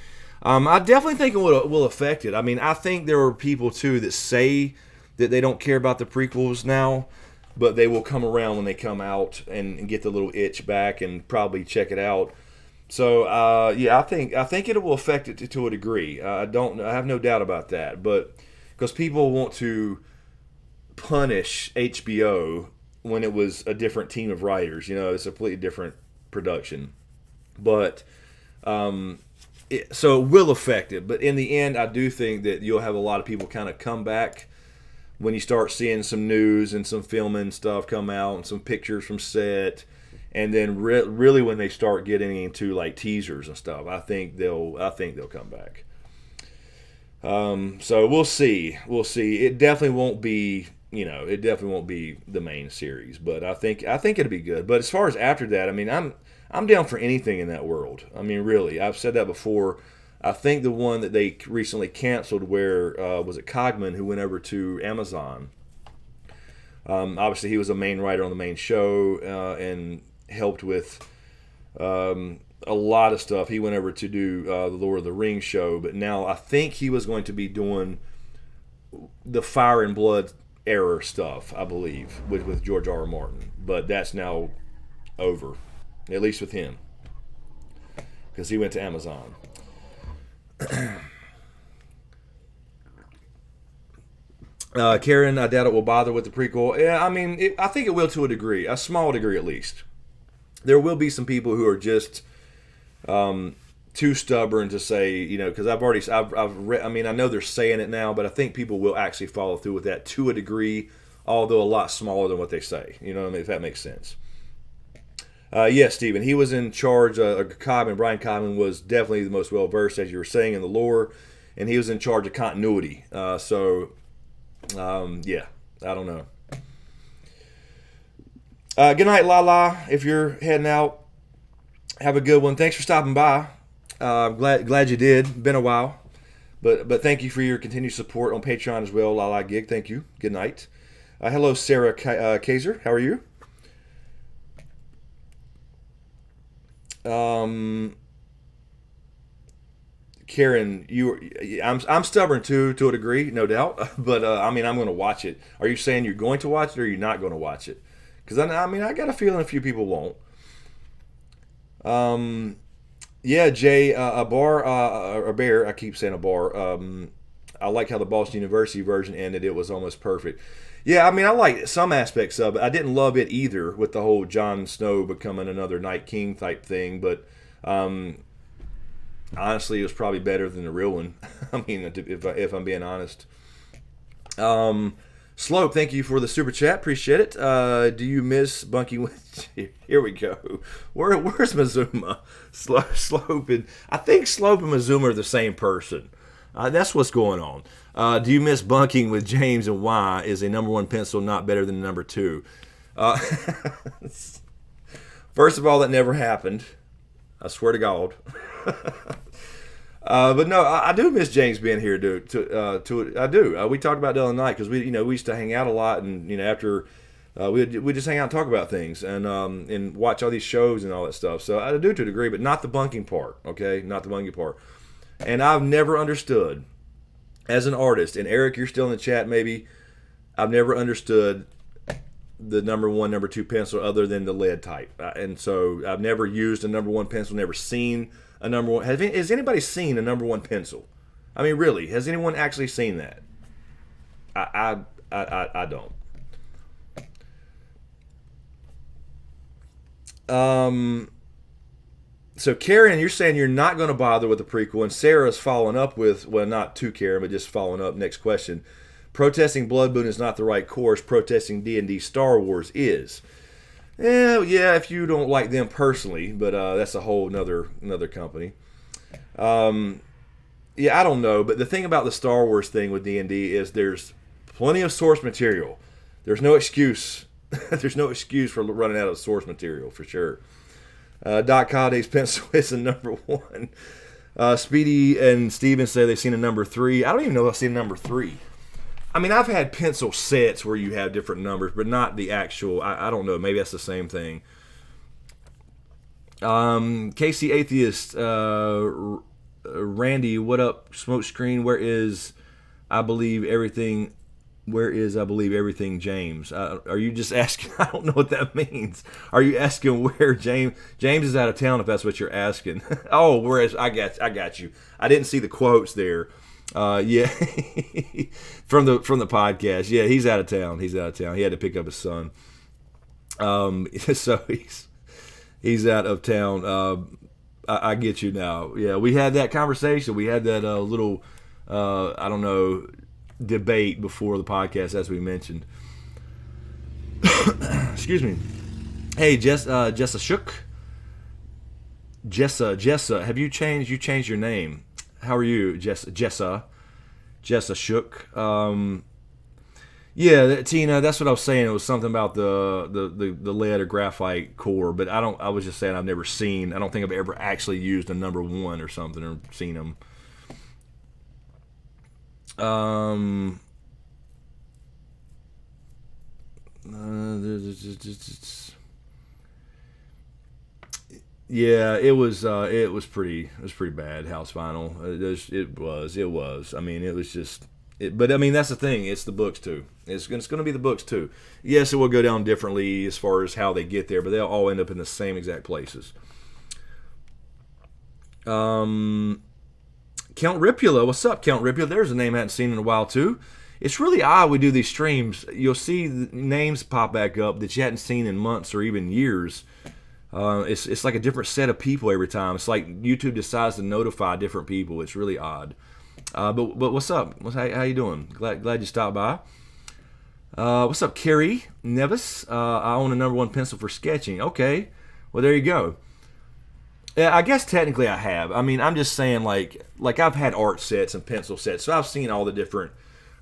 I definitely think it will affect it. I mean, I think there are people, too, that say that they don't care about the prequels now, but they will come around when they come out and get the little itch back and probably check it out. So, yeah, I think it will affect it to a degree. I have no doubt about that. But because people want to punish HBO when it was a different team of writers. You know, it's a completely different production. But... so it will affect it, but in the end, I do think that you'll have a lot of people kind of come back when you start seeing some news and some filming stuff come out and some pictures from set, and then really when they start getting into like teasers and stuff, I think they'll come back. So we'll see. It definitely won't be, the main series, but I think it'll be good. But as far as after that, I mean, I'm down for anything in that world. I mean, really, I've said that before. I think the one that they recently canceled, where was it Cogman, who went over to Amazon. Obviously, he was a main writer on the main show and helped with a lot of stuff. He went over to do the Lord of the Rings show, but now I think he was going to be doing the Fire and Blood era stuff, I believe, with George R. R. Martin. But that's now over, at least with him, because he went to Amazon. Karen, I doubt it will bother with the prequel. Yeah, I mean, I think it will to a degree, a small degree at least. There will be some people who are just too stubborn to say, because I've read. I mean, I know they're saying it now, but I think people will actually follow through with that to a degree, although a lot smaller than what they say. You know what I mean? If that makes sense. Yes, Stephen, he was in charge. Brian Cobham was definitely the most well versed, as you were saying, in the lore, and he was in charge of continuity. Yeah, I don't know. Good night, Lala. If you're heading out, have a good one. Thanks for stopping by. Glad you did. Been a while, but thank you for your continued support on Patreon as well, Lala Gig. Thank you. Good night. Hello, Sarah Kaiser. How are you? Karen, I'm stubborn too, to a degree, no doubt. But I mean, I'm going to watch it. Are you saying you're going to watch it, or are you not going to watch it? Because I mean, I got a feeling a few people won't. Yeah, Jay, a bear. I keep saying a bar. I like how the Boston University version ended. It was almost perfect. Yeah, I mean, I like some aspects of it. I didn't love it either, with the whole Jon Snow becoming another Night King type thing. But honestly, it was probably better than the real one. I mean, if I'm being honest. Slope, thank you for the super chat. Appreciate it. Do you miss bunking with... Here we go. Where's Mazuma? Slope and... I think Slope and Mazuma are the same person. That's what's going on. Do you miss bunking with James, and why is a number one pencil not better than a number two? First of all, that never happened. I swear to God. But no, I do miss James being here, dude. I do. We talked about it the other night because we used to hang out a lot, and after we just hang out and talk about things and watch all these shows and all that stuff. So I do to a degree, but not the bunking part. Okay, not the bunking part. And I've never understood, as an artist, and Eric, you're still in the chat, maybe. I've never understood the number one, number two pencil other than the lead type, and so I've never used a number one pencil. Never seen a number one. Has anybody seen a number one pencil? I mean, really, has anyone actually seen that? I don't. So Karen, you're saying you're not going to bother with the prequel, and Sarah's following up with, well, not to Karen, but just following up. Next question: protesting Blood Moon is not the right course. Protesting D&D Star Wars is. Yeah, if you don't like them personally, but that's a whole another company. Yeah, I don't know, but the thing about the Star Wars thing with D&D is there's plenty of source material. There's no excuse. There's no excuse for running out of source material, for sure. Doc Holliday's pencil is a number one. Speedy and Steven say they've seen a number 3. I don't even know if I've seen a number 3. I mean, I've had pencil sets where you have different numbers, but not the actual. I don't know. Maybe that's the same thing. Casey Atheist, Randy, what up? SmokeScreen, where is I believe everything? Where is I believe everything? James, are you just asking? I don't know what that means. Are you asking where James? James is out of town. If that's what you're asking. Oh, whereas I got you. I didn't see the quotes there. Yeah, from the podcast. Yeah, he's out of town. He had to pick up his son. So he's out of town. I get you now. Yeah, we had that conversation. We had that little I don't know, debate before the podcast, as we mentioned. Excuse me. Hey, Jessa Shook. Jessa, have you changed? You changed your name. How are you, Jessa Shook? Yeah, Tina, that's what I was saying. It was something about the lead or graphite core, but I was just saying I've never seen. I don't think I've ever actually used a number 1 or something or seen them. Um, yeah, it was pretty bad. House Vinyl. It was. I mean, it was just. But I mean, that's the thing. It's the books too. It's going to be the books too. Yes, it will go down differently as far as how they get there, but they'll all end up in the same exact places. Count Ripula, what's up, Count Ripula? There's a name I hadn't seen in a while too. It's really odd we do these streams. You'll see the names pop back up that you hadn't seen in months or even years. It's like a different set of people every time. It's like YouTube decides to notify different people. It's really odd. But what's up? How you doing? Glad you stopped by. What's up, Carrie Nevis? I own a #1 pencil for sketching. Okay, well there you go. Yeah, I guess technically I have. I mean, I'm just saying like I've had art sets and pencil sets, so I've seen all the different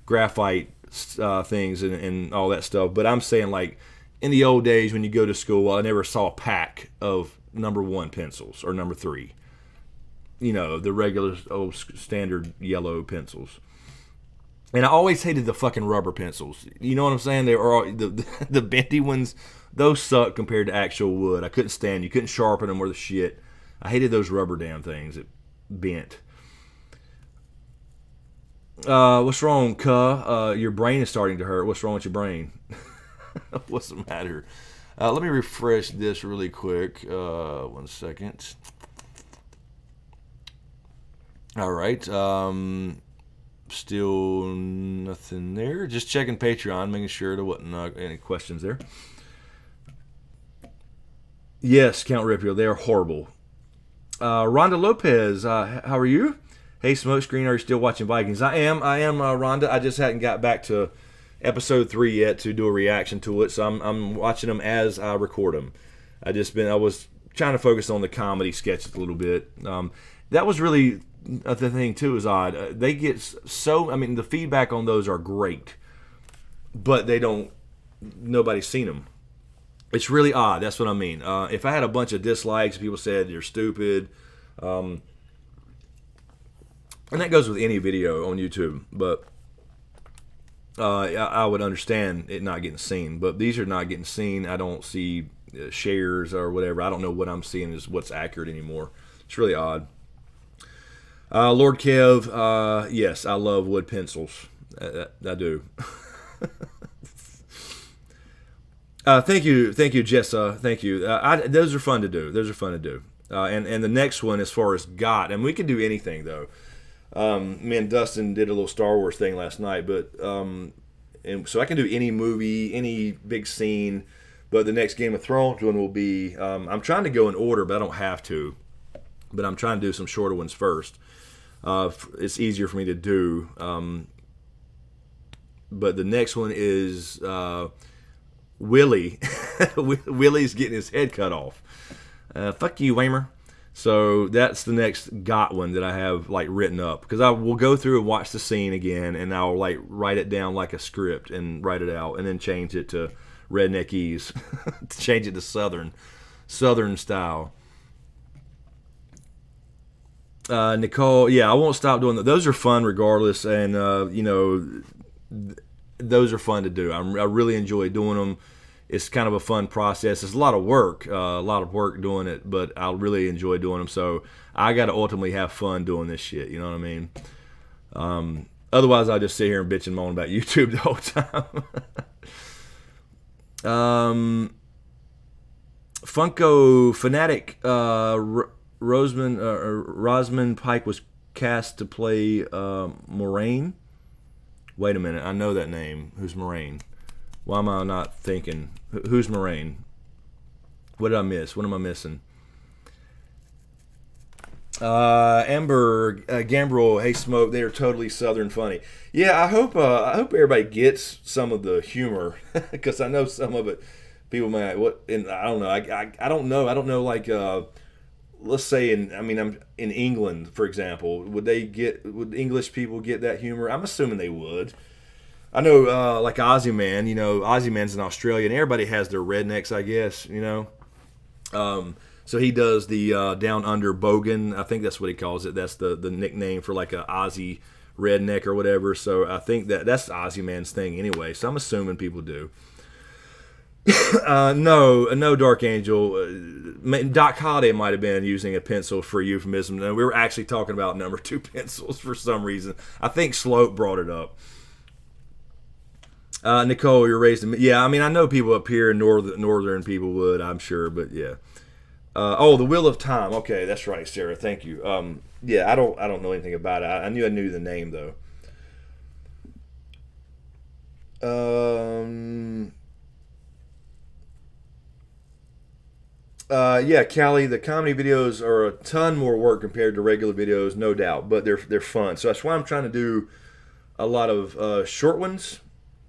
graphite things and all that stuff. But I'm saying like in the old days when you go to school, I never saw a pack of #1 pencils or #3. You know, the regular old standard yellow pencils. And I always hated the fucking rubber pencils. You know what I'm saying? They were all, the bendy ones. Those suck compared to actual wood. I couldn't stand. You couldn't sharpen them or the shit. I hated those rubber damn things. It bent. What's wrong, cuh? Your brain is starting to hurt. What's wrong with your brain? What's the matter? Let me refresh this really quick. 1 second. All right. Still nothing there. Just checking Patreon, making sure there wasn't any questions there. Yes, Count Ripio, they are horrible. Rhonda Lopez, how are you? Hey, SmokeScreen, are you still watching Vikings? I am, Rhonda. I just hadn't got back to episode 3 yet to do a reaction to it, so I'm watching them as I record them. I was trying to focus on the comedy sketches a little bit. That was really the thing too, is odd. They get the feedback on those are great, but nobody's seen them. It's really odd. That's what I mean. If I had a bunch of dislikes, people said you're stupid, and that goes with any video on YouTube. But I would understand it not getting seen. But these are not getting seen. I don't see shares or whatever. I don't know what I'm seeing is what's accurate anymore. It's really odd. Lord Kev, yes, I love wood pencils. I do. Thank you, Jessa. Thank you. Those are fun to do. And the next one, as far as and we can do anything though. Me and Dustin did a little Star Wars thing last night, but and so I can do any movie, any big scene. But the next Game of Thrones one will be. I'm trying to go in order, but I don't have to. But I'm trying to do some shorter ones first. It's easier for me to do. But the next one is. Willie. Willie's getting his head cut off. Fuck you, Waymer. So that's the next one that I have like written up, because I will go through and watch the scene again, and I'll like write it down like a script and write it out, and then change it to redneckese, change it to southern style. Nicole, yeah, I won't stop doing that. Those are fun regardless, and those are fun to do. I really enjoy doing them. It's kind of a fun process. It's a lot of work doing it, but I really enjoy doing them. So I got to ultimately have fun doing this shit. You know what I mean? Otherwise, I'll just sit here and bitch and moan about YouTube the whole time. Funko Fanatic Rosamund Pike was cast to play Moraine. Wait a minute, I know that name. Who's Moraine? Why am I not thinking? Who's Moraine? What did I miss? What am I missing? Amber Gambrel, hey Smoke, they are totally Southern funny. Yeah, I hope everybody gets some of the humor, because I know some of it people might. And I don't know. I don't know. I don't know. Like, let's say I'm in England, for example. Would English people get that humor? I'm assuming they would. I know, like Aussie Man. Aussie Man's in Australia, and everybody has their rednecks, I guess. So he does the Down Under Bogan. I think that's what he calls it. That's the nickname for like a Aussie redneck or whatever. So I think that's Ozyman's thing anyway. So I'm assuming people do. No, Dark Angel. Doc Holliday might have been using a pencil for euphemism. No, we were actually talking about number 2 pencils for some reason. I think Slope brought it up. Nicole, you're raised in... Yeah, I mean, I know people up here in northern people would, I'm sure, but yeah. The Wheel of Time. Okay, that's right, Sarah. Thank you. Yeah, I don't know anything about it. I knew the name though. Yeah, Callie, the comedy videos are a ton more work compared to regular videos, no doubt, but they're fun. So that's why I'm trying to do a lot of short ones.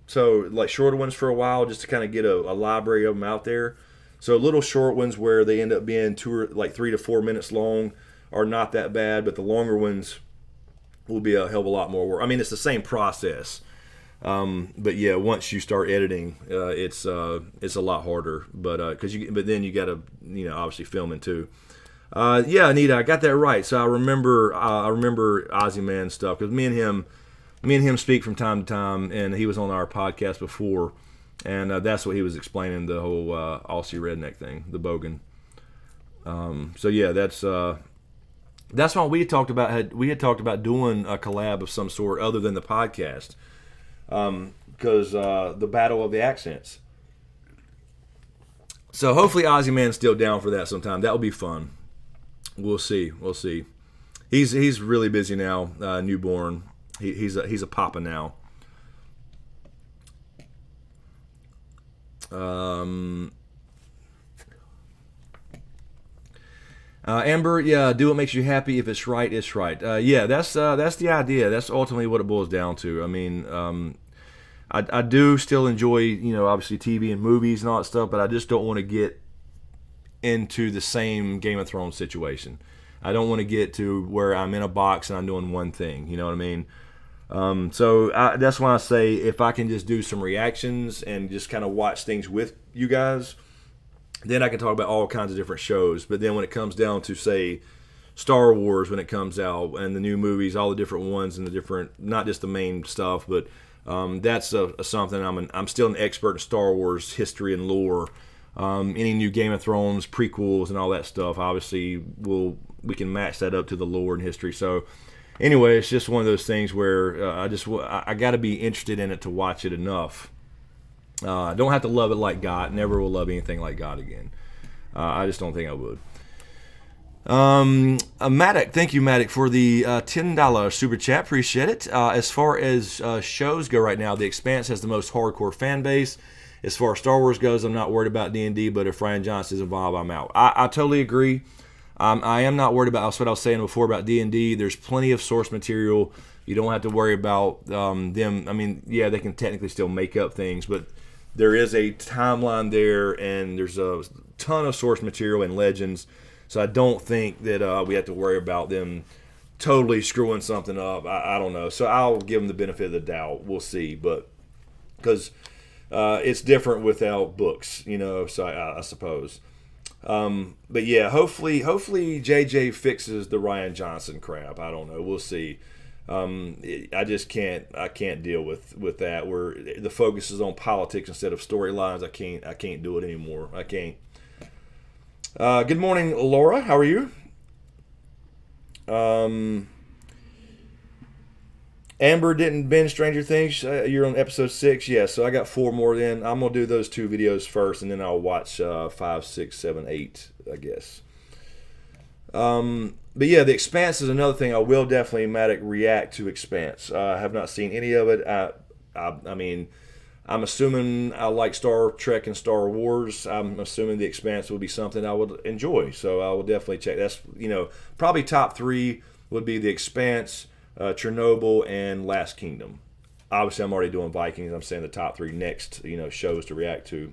So like shorter ones for a while, just to kind of get a library of them out there. So little short ones where they end up being 3 to 4 minutes long are not that bad, but the longer ones will be a hell of a lot more work. I mean, it's the same process, but yeah, once you start editing, it's a lot harder. But but then you got to obviously filming too. Yeah, Anita, I got that right. So I remember Ozyman stuff because me and him speak from time to time, and he was on our podcast before. And that's what he was explaining, the whole Aussie redneck thing, the bogan. So yeah, that's what we had talked about. We had talked about doing a collab of some sort other than the podcast, because the battle of the accents. So hopefully Ozyman's still down for that sometime. That will be fun. We'll see. He's really busy now. Newborn. He's a papa now. Amber, yeah, do what makes you happy. If it's right, it's right. Yeah, that's the idea. That's ultimately what it boils down to. I mean, I do still enjoy, obviously TV and movies and all that stuff, but I just don't want to get into the same Game of Thrones situation. I don't want to get to where I'm in a box and I'm doing one thing. You know what I mean? So that's why I say if I can just do some reactions and just kind of watch things with you guys, then I can talk about all kinds of different shows. But then when it comes down to, say, Star Wars, when it comes out, and the new movies, all the different ones and the different, not just the main stuff, but that's something I'm still an expert in Star Wars history and lore. Any new Game of Thrones prequels and all that stuff, obviously we can match that up to the lore and history. So anyway, it's just one of those things where I got to be interested in it to watch it enough. I don't have to love it like God. Never will love anything like God again. I just don't think I would. Maddock, thank you, Maddock, for the $10 super chat. Appreciate it. As far as shows go right now, The Expanse has the most hardcore fan base. As far as Star Wars goes, I'm not worried about D&D, but if Ryan Johnson is involved, I'm out. I totally agree. I am not worried about, that's what I was saying before about D&D. There's plenty of source material. You don't have to worry about them. I mean, yeah, they can technically still make up things, but there is a timeline there, and there's a ton of source material and legends. So I don't think that we have to worry about them totally screwing something up. I don't know. So I'll give them the benefit of the doubt. We'll see. But because it's different without books, so I suppose. But yeah, hopefully JJ fixes the Ryan Johnson crap. I don't know. We'll see. I just can't deal with that where the focus is on politics instead of storylines. I can't do it anymore. I can't. Good morning, Laura. How are you? Amber didn't binge Stranger Things. You're on episode 6. Yeah, so I got 4 more then. I'm going to do those 2 videos first, and then I'll watch 5, 6, 7, 8, I guess. But yeah, The Expanse is another thing. I will definitely, Maddock, react to Expanse. I have not seen any of it. I mean, I'm assuming I like Star Trek and Star Wars. I'm assuming The Expanse will be something I would enjoy. So I will definitely check. That's, probably top 3 would be The Expanse, Chernobyl, and Last Kingdom. Obviously, I'm already doing Vikings. I'm saying the top 3 next, shows to react to.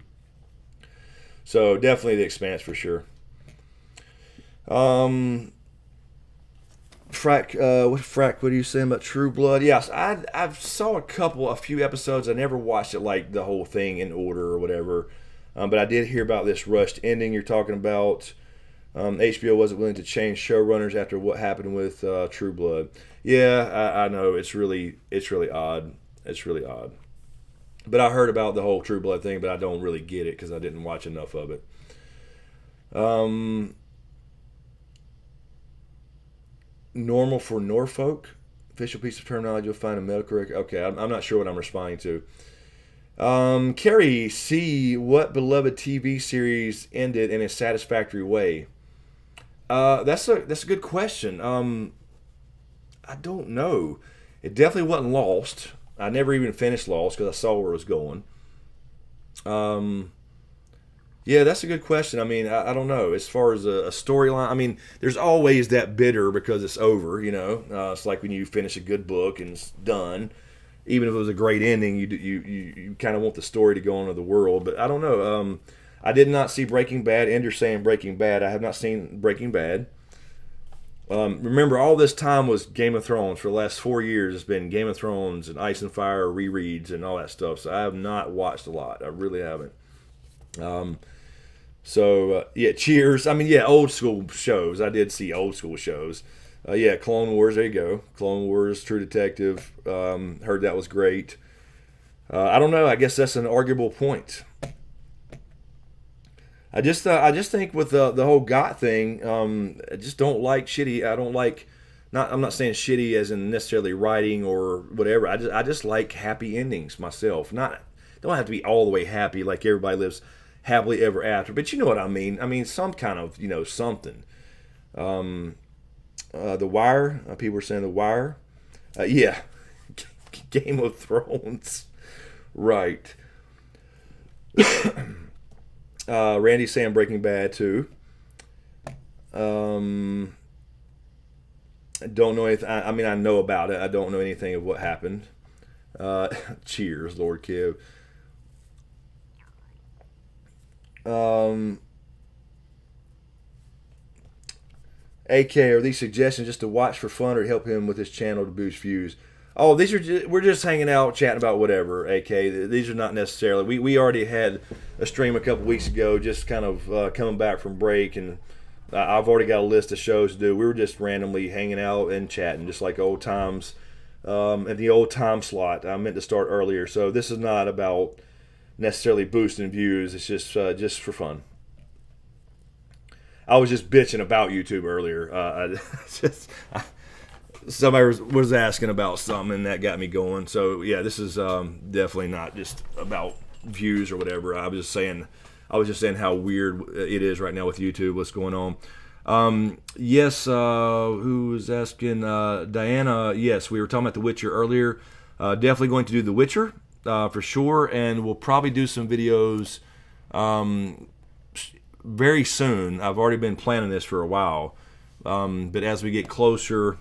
So definitely The Expanse for sure. Frack, what are you saying about True Blood? Yes, I saw a few episodes. I never watched it like the whole thing in order or whatever. But I did hear about this rushed ending you're talking about. HBO wasn't willing to change showrunners after what happened with True Blood. Yeah, I know it's really odd. It's really odd. But I heard about the whole True Blood thing, but I don't really get it because I didn't watch enough of it. Normal for Norfolk. Official piece of terminology you'll find in medical record. Okay, I'm not sure what I'm responding to. Carrie C. What beloved TV series ended in a satisfactory way? That's a good question. I don't know. It definitely wasn't Lost. I never even finished Lost because I saw where it was going. Yeah, that's a good question. I mean, I don't know. As far as a storyline, I mean, there's always that bitter because it's over, you know. It's like when you finish a good book and it's done. Even if it was a great ending, you kind of want the story to go on to the world. But I don't know. I did not see Breaking Bad. Ender's saying Breaking Bad. I have not seen Breaking Bad. Remember, all this time was Game of Thrones. For the last 4 years, it's been Game of Thrones and Ice and Fire rereads and all that stuff. So I have not watched a lot. I really haven't. Yeah, Cheers. I mean, yeah, old school shows. I did see old school shows. Yeah, Clone Wars. There you go. Clone Wars, True Detective. Heard that was great. I don't know. I guess that's an arguable point. I just think with the whole GOT thing, I just don't like shitty. I don't like. I'm not saying shitty as in necessarily writing or whatever. I just like happy endings myself. Don't have to be all the way happy like everybody lives happily ever after, but you know what I mean. I mean some kind of something. The Wire. People were saying The Wire. Yeah, Game of Thrones. Right. Randy's saying Breaking Bad too. Don't know anything. I mean, I know about it. I don't know anything of what happened. Cheers, Lord Kiv. AK, are these suggestions just to watch for fun or help him with his channel to boost views? Oh, we're just hanging out, chatting about whatever, AK. These are not necessarily... We already had a stream a couple weeks ago, just kind of coming back from break, and I've already got a list of shows to do. We were just randomly hanging out and chatting, just like old times. At the old time slot, I meant to start earlier, so this is not about necessarily boosting views. It's just for fun. I was just bitching about YouTube earlier. Somebody was asking about something, and that got me going. So yeah, this is definitely not just about views or whatever. I was just saying how weird it is right now with YouTube. What's going on? Yes. Who was asking? Diana. Yes, we were talking about The Witcher earlier. Definitely going to do The Witcher for sure, and we'll probably do some videos very soon. I've already been planning this for a while, but as we get closer,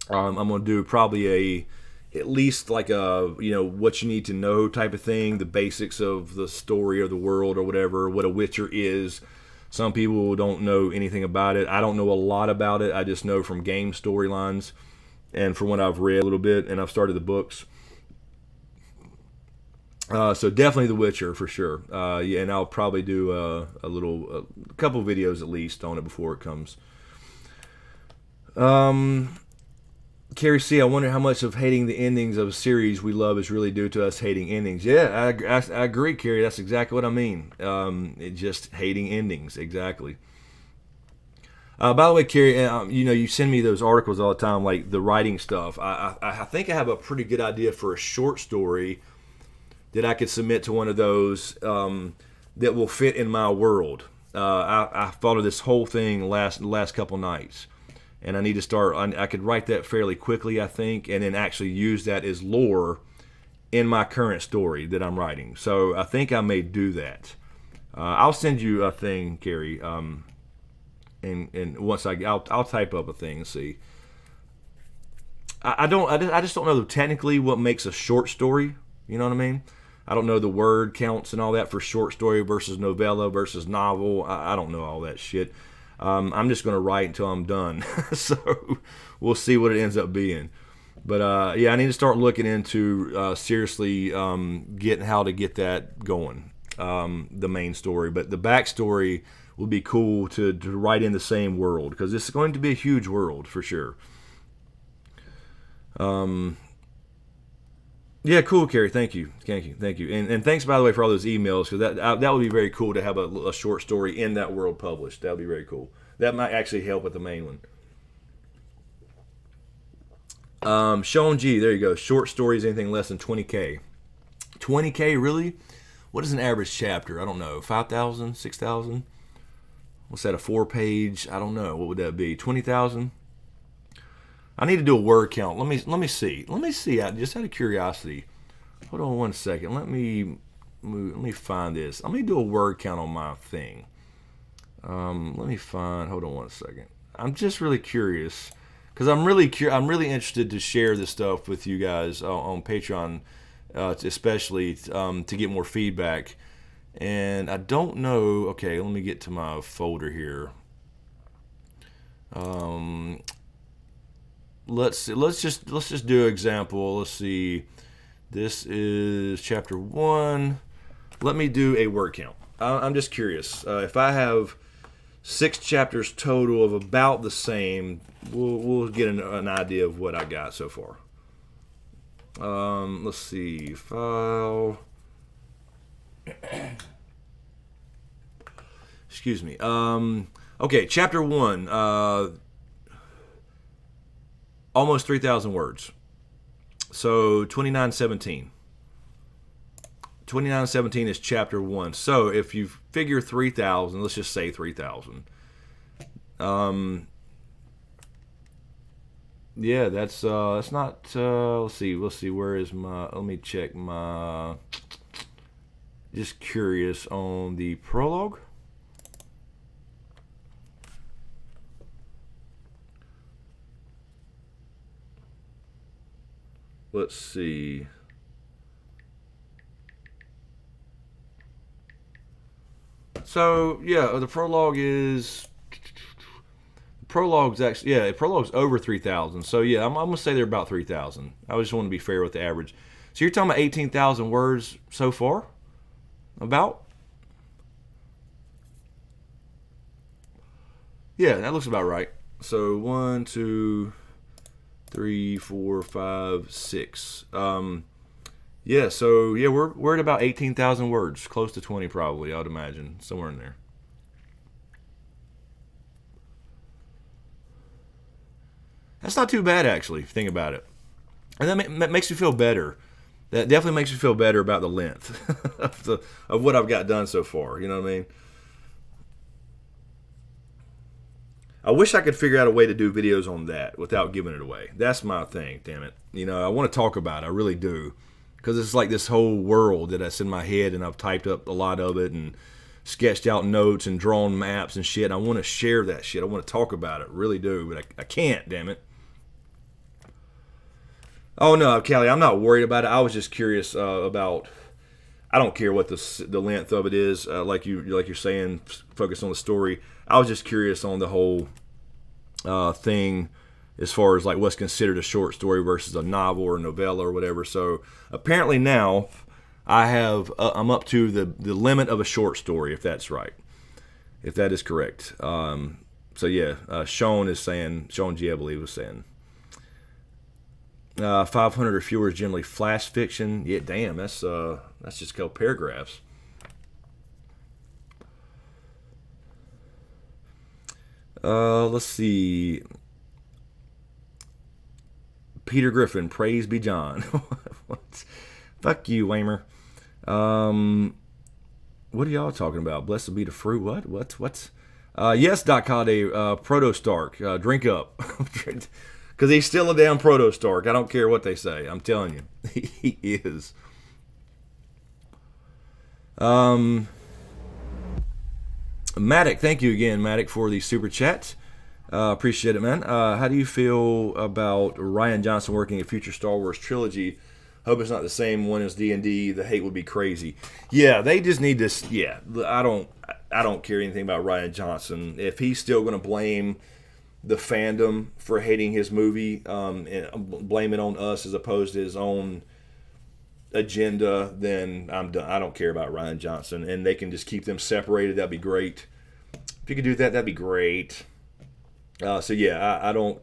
I'm going to do probably at least like a what you need to know type of thing, the basics of the story of the world or whatever, what a Witcher is. Some people don't know anything about it. I don't know a lot about it. I just know from game storylines and from what I've read a little bit, and I've started the books. So definitely The Witcher for sure. Yeah, and I'll probably do a couple videos at least on it before it comes. Carrie C, I wonder how much of hating the endings of a series we love is really due to us hating endings. Yeah, I agree, Carrie. That's exactly what I mean. Just hating endings, exactly. By the way, Carrie, you send me those articles all the time, like the writing stuff. I think I have a pretty good idea for a short story that I could submit to one of those that will fit in my world. I thought of this whole thing last couple nights, and I need to start. I could write that fairly quickly, I think, and then actually use that as lore in my current story that I'm writing. So I think I may do that. I'll send you a thing, Carrie, and once I'll type up a thing and see. I just don't know technically what makes a short story. You know what I mean? I don't know the word counts and all that for short story versus novella versus novel. I don't know all that shit. I'm just going to write until I'm done. So we'll see what it ends up being. But yeah, I need to start looking into seriously getting how to get that going, the main story. But the backstory would be cool to write in the same world, because it's going to be a huge world for sure. Yeah, cool, Carrie. Thank you. And thanks, by the way, for all those emails, because that would be very cool to have a short story in that world published. That would be very cool. That might actually help with the main one. Sean G, there you go. Short stories, anything less than 20K. 20K, really? What is an average chapter? I don't know. 5,000, 6,000? What's that, a 4-page? I don't know. What would that be? 20,000? I need to do a word count. Let me see. Just out of curiosity. Hold on one second. Let me find this. Let me do a word count on my thing. Let me find. Hold on one second. I'm just really curious, because I'm really interested to share this stuff with you guys on Patreon, especially to get more feedback. And I don't know. Okay, let me get to my folder here. Let's just do an example. Let's see. This is chapter 1. Let me do a word count. I'm just curious. If I have 6 chapters total of about the same, we'll get an idea of what I got so far. Let's see. File. Excuse me. Okay, chapter 1. Almost 3,000 words. So 2917. 2917 is chapter 1. So if you figure 3,000, let's just say 3,000. Yeah, that's not. Let's see. Where is my? Let me check my. Just curious on the prologue. Let's see. So yeah, the prologue is. Prologue's actually, yeah, prologue's over 3,000. So yeah, I'm gonna say they're about 3,000. I just want to be fair with the average. So you're talking about 18,000 words so far? About? Yeah, that looks about right. So 1, 2, 3, 4, 5, 6. Yeah, so yeah, we're at about 18,000 words, close to 20 probably, I'd imagine, somewhere in there. That's not too bad, actually, if you think about it. And that makes me feel better. That definitely makes me feel better about the length of what I've got done so far. You know what I mean? I wish I could figure out a way to do videos on that without giving it away. That's my thing, damn it. You know, I want to talk about it. I really do. Because it's like this whole world that's in my head, and I've typed up a lot of it and sketched out notes and drawn maps and shit. And I want to share that shit. I want to talk about it. Really do. But I can't, damn it. Oh no, Callie, I'm not worried about it. I was just curious about. I don't care what the length of it is. Like you're saying, focus on the story. I was just curious on the whole thing, as far as like what's considered a short story versus a novel or novella or whatever. So apparently now I'm up to the limit of a short story, if that's right, if that is correct. So yeah, Sean G, I believe, was saying. 500 or fewer is generally flash fiction. Yeah, damn, that's just called paragraphs. Let's see. Peter Griffin, praise be John. What? Fuck you, Wamer. What are y'all talking about? Blessed be the fruit. What? Yes, Doc Holiday, Proto Stark, drink up. Because he's still a damn Proto Stark. I don't care what they say. I'm telling you. He is. Maddock, thank you again, Maddock, for the super chat. Appreciate it, man. How do you feel about Rian Johnson working a future Star Wars trilogy? Hope it's not the same one as D&D. The hate would be crazy. Yeah, they just need this. Yeah, I don't care anything about Rian Johnson. If he's still going to blame the fandom for hating his movie, and blame it on us as opposed to his own agenda, then I'm done. I don't care about Rian Johnson, and they can just keep them separated. That'd be great. If you could do that, that'd be great. So yeah, I don't.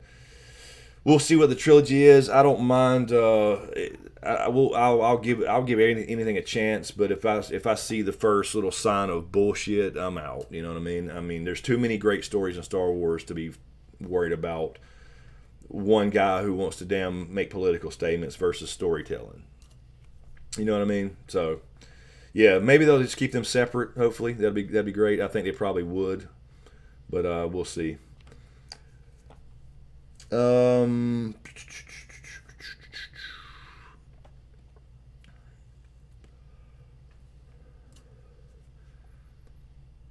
We'll see what the trilogy is. I don't mind. I'll give anything a chance. But if I see the first little sign of bullshit, I'm out. You know what I mean? I mean, there's too many great stories in Star Wars to be worried about one guy who wants to damn make political statements versus storytelling. You know what I mean? So yeah, maybe they'll just keep them separate. Hopefully, that'd be great. I think they probably would, but we'll see.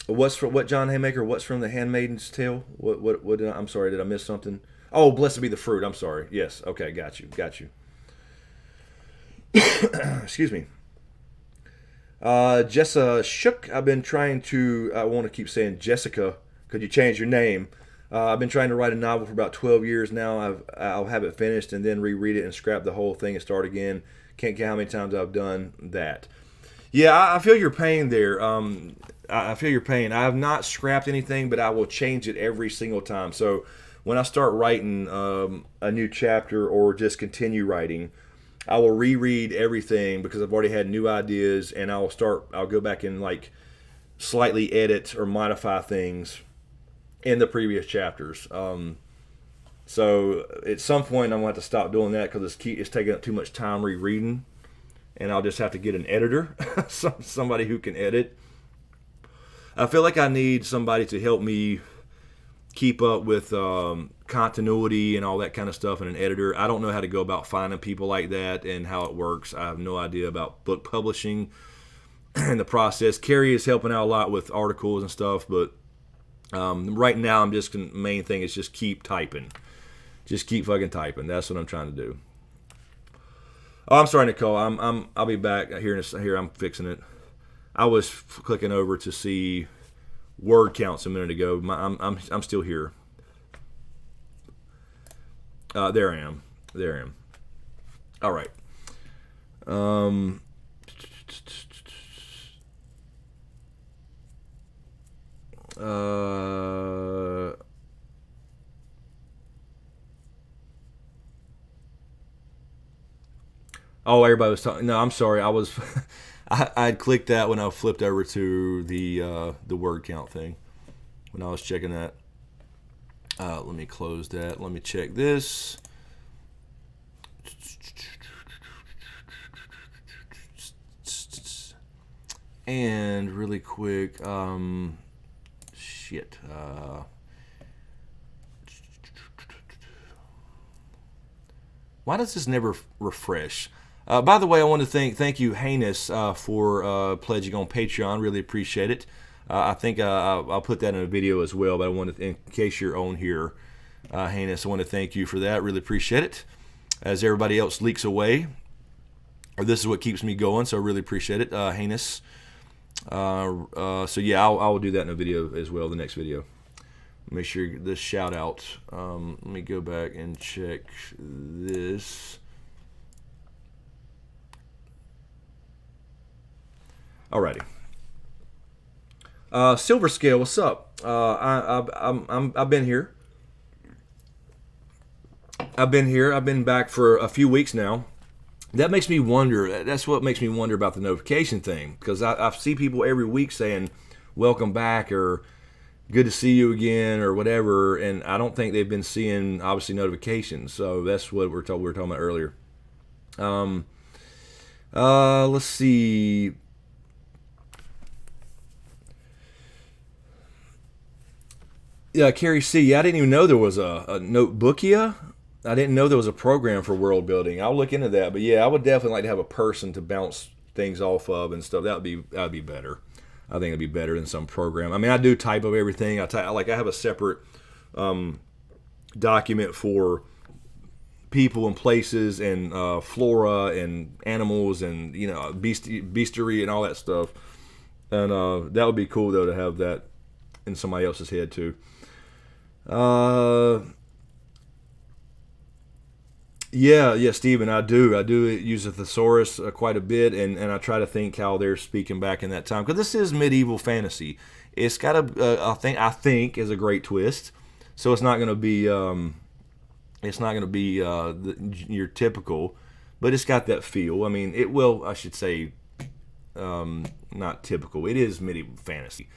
What John Haymaker? What's from the Handmaid's Tale? What I'm sorry, did I miss something? Oh, blessed be the fruit. I'm sorry. Yes. Okay, got you. Excuse me. Jessa Shook. I've been trying to. I want to keep saying Jessica. Could you change your name? I've been trying to write a novel for about 12 years now. I'll have it finished and then reread it and scrap the whole thing and start again. Can't count how many times I've done that. Yeah, I feel your pain there. I feel your pain. I have not scrapped anything, but I will change it every single time. So when I start writing a new chapter or just continue writing, I will reread everything because I've already had new ideas, and I'll go back and like slightly edit or modify things in the previous chapters. So at some point I'm going to have to stop doing that because it's taking up too much time rereading, and I'll just have to get an editor, somebody who can edit. I feel like I need somebody to help me keep up with continuity and all that kind of stuff, and an editor. I don't know how to go about finding people like that and how it works. I have no idea about book publishing and the process. Carrie is helping out a lot with articles and stuff, but right now main thing is just keep typing. Just keep fucking typing. That's what I'm trying to do. Oh, I'm sorry, Nicole. I'll be back here. I'm fixing it. I was clicking over to see word counts a minute ago. I'm still here. There I am. All right. Oh, everybody was talking. No, I'm sorry. I was. I'd clicked that when I flipped over to the word count thing when I was checking that. Let me close that. Let me check this. And really quick, shit. Why does this never refresh? By the way, I want to thank you, Heinous, for pledging on Patreon. Really appreciate it. I think I'll put that in a video as well, but I want to, in case you're on here, Heinous, I want to thank you for that. Really appreciate it. As everybody else leaks away, or this is what keeps me going, so I really appreciate it, Heinous. So yeah, I'll do that in a video as well, the next video. Make sure this shout out. Let me go back and check this. Alrighty. Silver Scale, what's up? I've been here. I've been back for a few weeks now. That makes me wonder. That's what makes me wonder about the notification thing, because I see people every week saying, "Welcome back," or "Good to see you again," or whatever, and I don't think they've been seeing obviously notifications. So that's what we were talking about earlier. Let's see. Yeah, Carrie C. Yeah, I didn't even know there was a Notebookia. I didn't know there was a program for world building. I'll look into that. But yeah, I would definitely like to have a person to bounce things off of and stuff. That'd be better. I think it'd be better than some program. I mean, I do type of everything. I have a separate document for people and places and flora and animals and bestiary and all that stuff. And that would be cool though to have that in somebody else's head too. Yeah, Stephen, I do. I do use a thesaurus quite a bit, and I try to think how they're speaking back in that time because this is medieval fantasy. It's got I think is a great twist. So it's not going to be your typical, but it's got that feel. I mean, it will. I should say, not typical. It is medieval fantasy,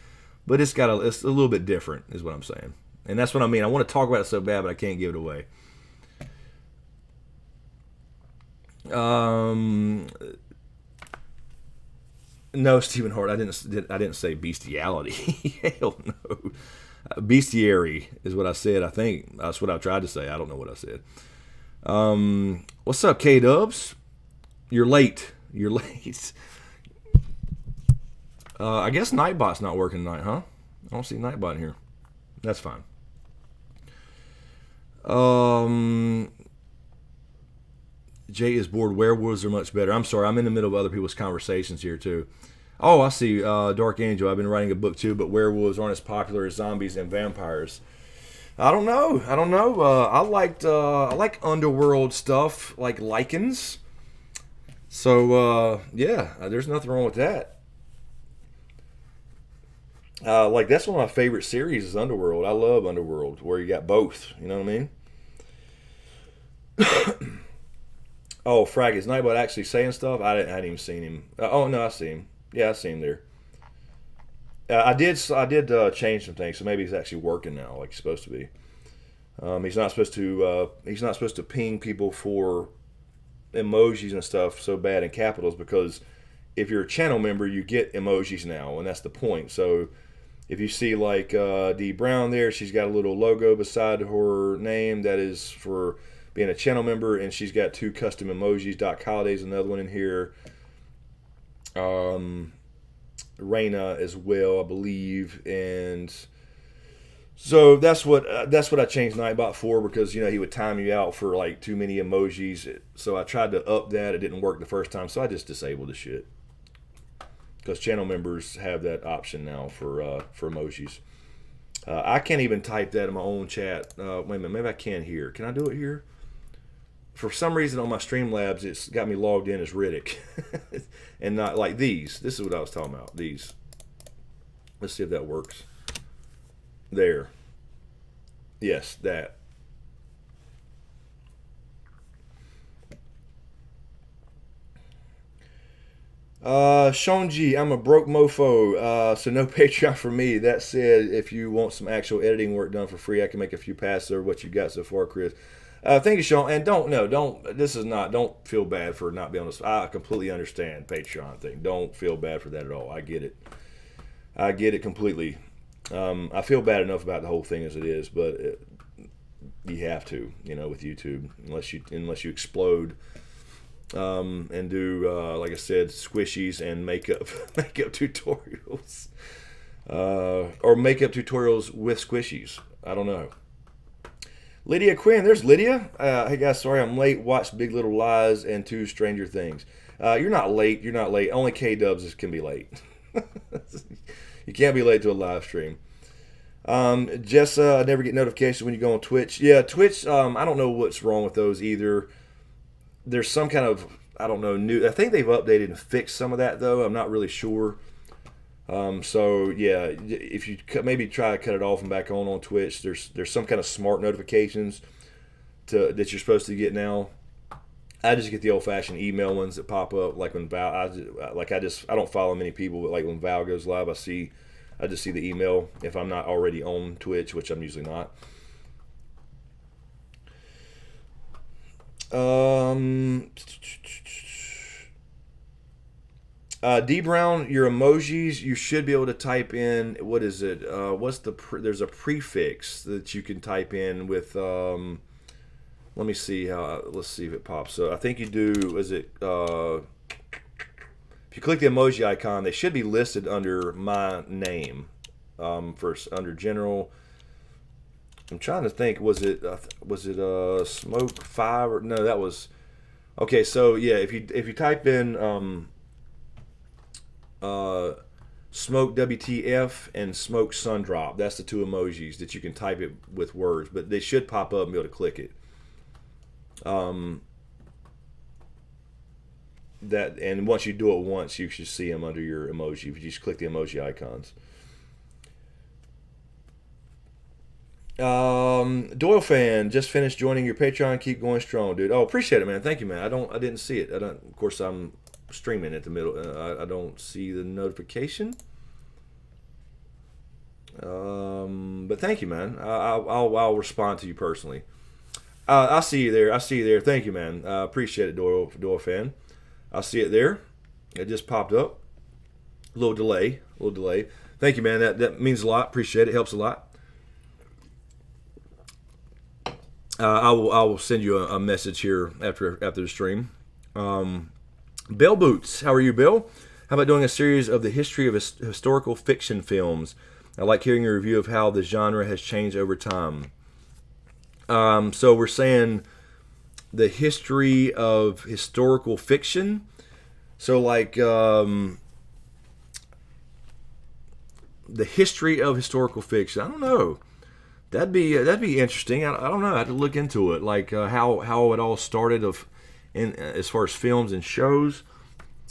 but it's a little bit different, is what I'm saying, and that's what I mean. I want to talk about it so bad, but I can't give it away. No, Stephen Hart. I didn't say bestiality. Hell no. Bestiary is what I said. I think that's what I tried to say. I don't know what I said. What's up, K Dubs? You're late. You're late. I guess Nightbot's not working tonight, huh? I don't see Nightbot in here. That's fine. Jay is bored. Werewolves are much better. I'm sorry. I'm in the middle of other people's conversations here, too. Oh, I see. Dark Angel. I've been writing a book, too, but werewolves aren't as popular as zombies and vampires. I don't know. I like underworld stuff, like lichens. So, yeah, there's nothing wrong with that. Like, that's one of my favorite series is Underworld. I love Underworld, where you got both. You know what I mean? Oh, Frag, is Nightbot actually saying stuff? I hadn't even seen him. Oh, no, I see him. Yeah, I see him there. I did change some things, so maybe he's actually working now, like he's supposed to be. He's not supposed to ping people for emojis and stuff so bad in capitals, because if you're a channel member, you get emojis now, and that's the point. So if you see like D Brown there, she's got a little logo beside her name that is for being a channel member, and she's got 2 custom emojis. Doc Holliday's another one in here. Raina as well, I believe, and so that's what I changed Nightbot for, because he would time you out for like too many emojis. So I tried to up that. It didn't work the first time, so I just disabled the shit, because channel members have that option now for emojis. I can't even type that in my own chat. Wait a minute, maybe I can here. Can I do it here? For some reason on my Streamlabs, it's got me logged in as Riddick. And not like these. This is what I was talking about. These. Let's see if that works. There. Yes, that. Sean G, I'm a broke mofo, so no Patreon for me. That said, if you want some actual editing work done for free, I can make a few passes over what you got so far, Chris. Thank you, Sean. And don't feel bad for not being on this. I completely understand Patreon thing. Don't feel bad for that at all. I get it completely. I feel bad enough about the whole thing as it is, but you have to, with YouTube, unless you explode, and do, like I said, squishies and makeup tutorials, or makeup tutorials with squishies. I don't know. Lydia Quinn, there's Lydia. Hey guys, sorry I'm late. Watched Big Little Lies and 2 Stranger Things. You're not late. Only K-Dubs can be late. You can't be late to a live stream. Jessa, I never get notifications when you go on Twitch. Yeah, Twitch, I don't know what's wrong with those either. There's some kind of, I don't know, new. I think they've updated and fixed some of that, though. I'm not really sure. So yeah, if you maybe try to cut it off and back on Twitch, there's some kind of smart notifications that you're supposed to get now. I just get the old-fashioned email ones that pop up, like when Val. I don't follow many people, but like when Val goes live, I just see the email if I'm not already on Twitch, which I'm usually not. D Brown, your emojis, you should be able to type in, what is it? There's a prefix that you can type in with, let me see let's see if it pops up. I think you do, if you click the emoji icon, they should be listed under my name, first, under general. I'm trying to think, was it Smoke 5 or, no, that was, okay, so yeah, if you type in, Smoke WTF and Smoke Sundrop. That's the 2 emojis that you can type it with words, but they should pop up and be able to click it. That, and once you do it once, you should see them under your emoji. If you just click the emoji icons. Doyle fan, just finished joining your Patreon. Keep going strong, dude. Oh, appreciate it, man. Thank you, man. I didn't see it. Of course, I'm streaming at the middle. I don't see the notification. But thank you, man. I'll respond to you personally. I'll see you there. Thank you, man. Appreciate it, Doyle fan. I'll see it there. It just popped up. A little delay. Thank you, man. That means a lot. Appreciate it. Helps a lot. I will send you a message here after the stream. Bill Boots, how are you, Bill? How about doing a series of the history of historical fiction films? I like hearing a review of how the genre has changed over time. So we're saying the history of historical fiction. So like the history of historical fiction. I don't know. That'd be interesting. I don't know. I have to look into it. Like how it all started as far as films and shows.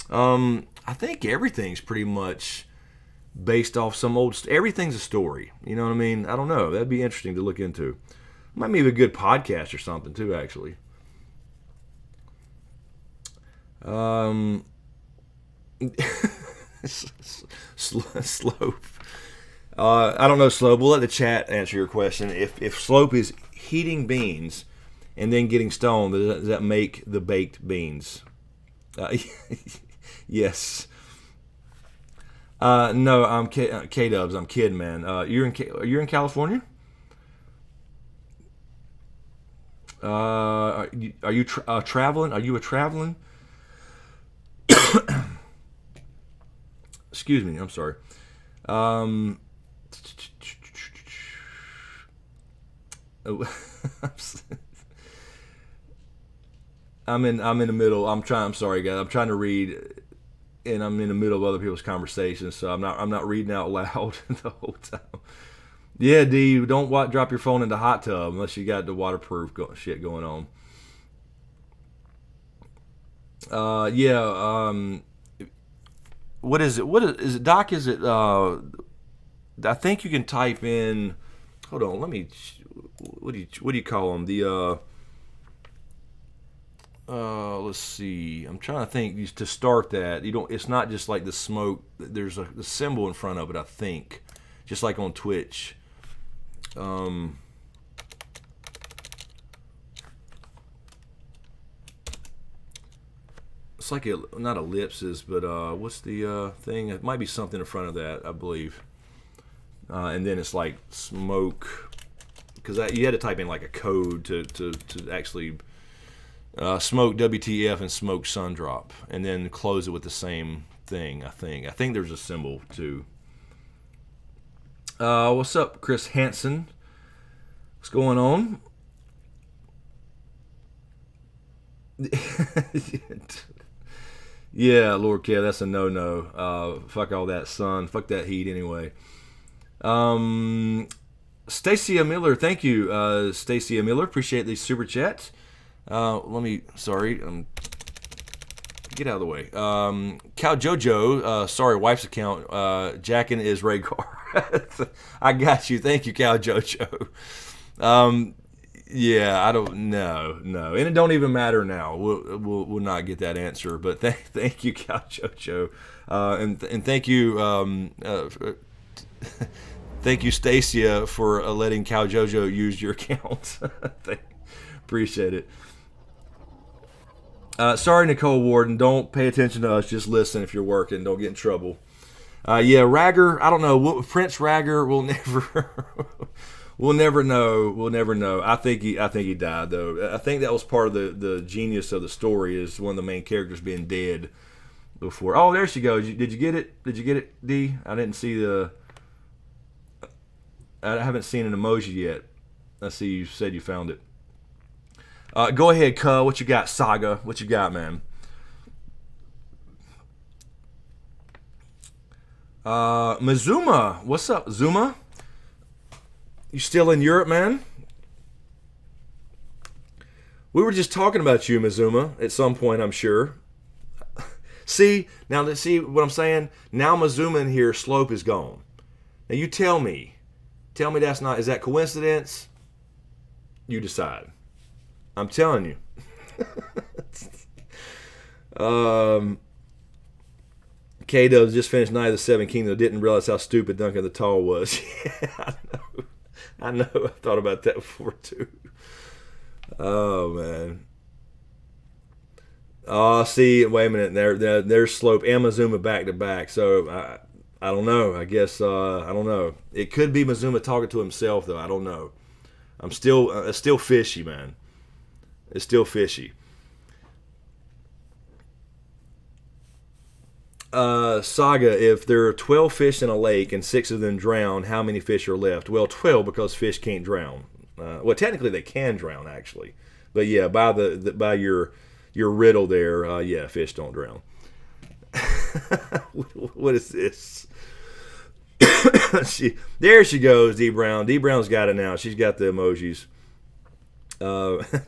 I think everything's pretty much based off some old. Everything's a story. You know what I mean? I don't know. That'd be interesting to look into. Might be a good podcast or something too, actually. Slope. I don't know, Slope. We'll let the chat answer your question. If Slope is heating beans and then getting stoned, does that make the baked beans? Yes. No, I'm K-Dubs. I'm kidding, man. You're in California? Are you traveling? Are you a traveling? Excuse me. I'm sorry. I'm in the middle. I'm sorry, guys. I'm trying to read, and I'm in the middle of other people's conversations, so I'm not reading out loud the whole time. Yeah, D, don't drop your phone in the hot tub unless you got the waterproof shit going on. What is it? Is it, Doc? Is it? I think you can type in. Hold on, let me. What do you call them? The let's see. I'm trying to think to start that. You don't. It's not just like the smoke. There's the symbol in front of it. I think, just like on Twitch. It's like not ellipses, but what's the thing? It might be something in front of that, I believe. And then it's like smoke, because you had to type in like a code to actually smoke WTF and smoke Sundrop, and then close it with the same thing. I think there's a symbol too. What's up, Chris Hansen? What's going on? Yeah, Lord Kev, that's a no-no. Fuck all that sun. Fuck that heat anyway. Stacia Miller, thank you, Stacia Miller. Appreciate these super chats. Get out of the way. Cal Jojo, sorry, wife's account. Jackin is Rhaegar. I got you. Thank you, Cal Jojo. Yeah, I don't know, and it don't even matter now. We'll not get that answer. But thank you, Cal Jojo, and thank you, thank you, Stacia, for letting Cal Jojo use your account. Appreciate it. Sorry, Nicole Warden. Don't pay attention to us. Just listen if you're working. Don't get in trouble. Yeah, Ragger. I don't know. Prince Ragger will never. We'll never know. We'll never know. I think he died though. I think that was part of the genius of the story, is one of the main characters being dead before. Oh, there she goes. Did you get it? Did you get it, D? I didn't see I haven't seen an emoji yet. I see you said you found it. Go ahead, Cuh. What you got, Saga? What you got, man? Mizuma. What's up, Zuma? You still in Europe, man? We were just talking about you, Mizuma, at some point, I'm sure. See, now let's see what I'm saying. Now Mizuma in here, Slope is gone. Now you tell me that's not, is that coincidence? You decide. I'm telling you. K-Dubs just finished Night of the Seven Kingdoms. Didn't realize how stupid Duncan the Tall was. Yeah, I know. I thought about that before too. Oh man. Oh, see, wait a minute. There's Slope and Mizuma back to back. So I don't know. I guess I don't know. It could be Mizuma talking to himself though. I don't know. It's still fishy, man. It's still fishy. Saga, if there are 12 fish in a lake and 6 of them drown, how many fish are left? Well, 12 because fish can't drown. Well, technically they can drown actually, but yeah, by your riddle there, yeah, fish don't drown. What is this? There she goes, D Brown. D Brown's got it now. She's got the emojis.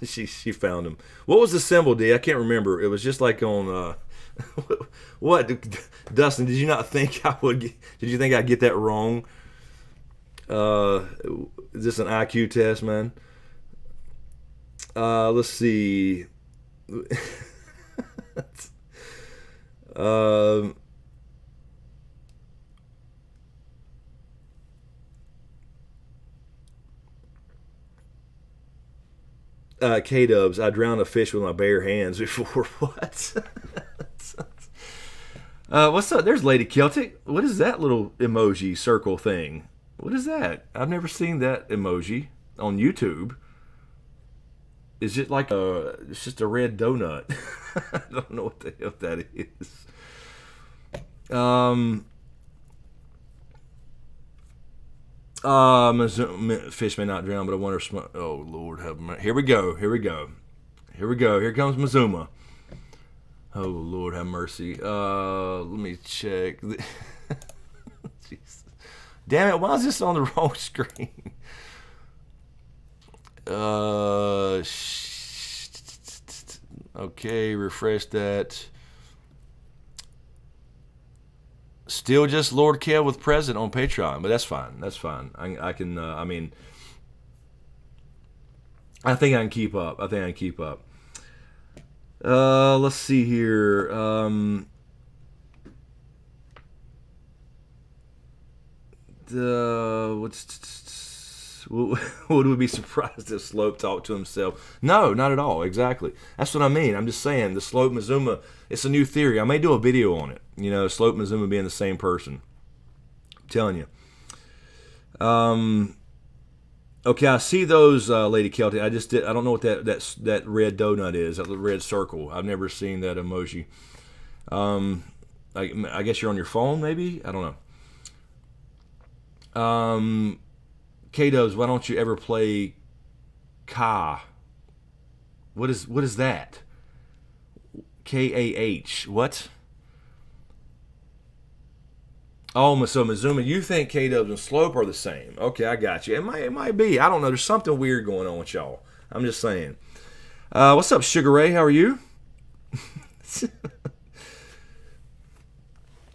She found them. What was the symbol, D? I can't remember. It was just like on. What, Dustin? Did you not think I would? Did you think I'd get that wrong? Is this an IQ test, man? Let's see. K-Dubs, I drowned a fish with my bare hands before. What? What's up? There's Lady Celtic. What is that little emoji circle thing? What is that? I've never seen that emoji on YouTube. Is it like it's just a red donut? I don't know what the hell that is. Fish may not drown, but I wonder if oh Lord have mercy. Here we go. Here comes Mizuma. Oh Lord have mercy. Let me check. Jeez. Damn it! Why is this on the wrong screen? Okay, refresh that. Still just Lord Kev with present on Patreon, but that's fine. That's fine. I can. I mean, I think I can keep up. Let's see here. Would we be surprised if Slope talked to himself? No, not at all. Exactly. That's what I mean. I'm just saying the Slope Mizuma. It's a new theory. I may do a video on it. You know, Slope Mizuma being the same person. I'm telling you. Okay, I see those, Lady Celtic. I don't know what that red donut is. That red circle. I've never seen that emoji. I guess you're on your phone, maybe. I don't know. K-Dubs, why don't you ever play Ka? What is that? K-A-H. What? Oh, so Mizuma, you think K-Dubs and Slope are the same? Okay, I got you. It might be. I don't know. There's something weird going on with y'all. I'm just saying. What's up, Sugar Ray? How are you?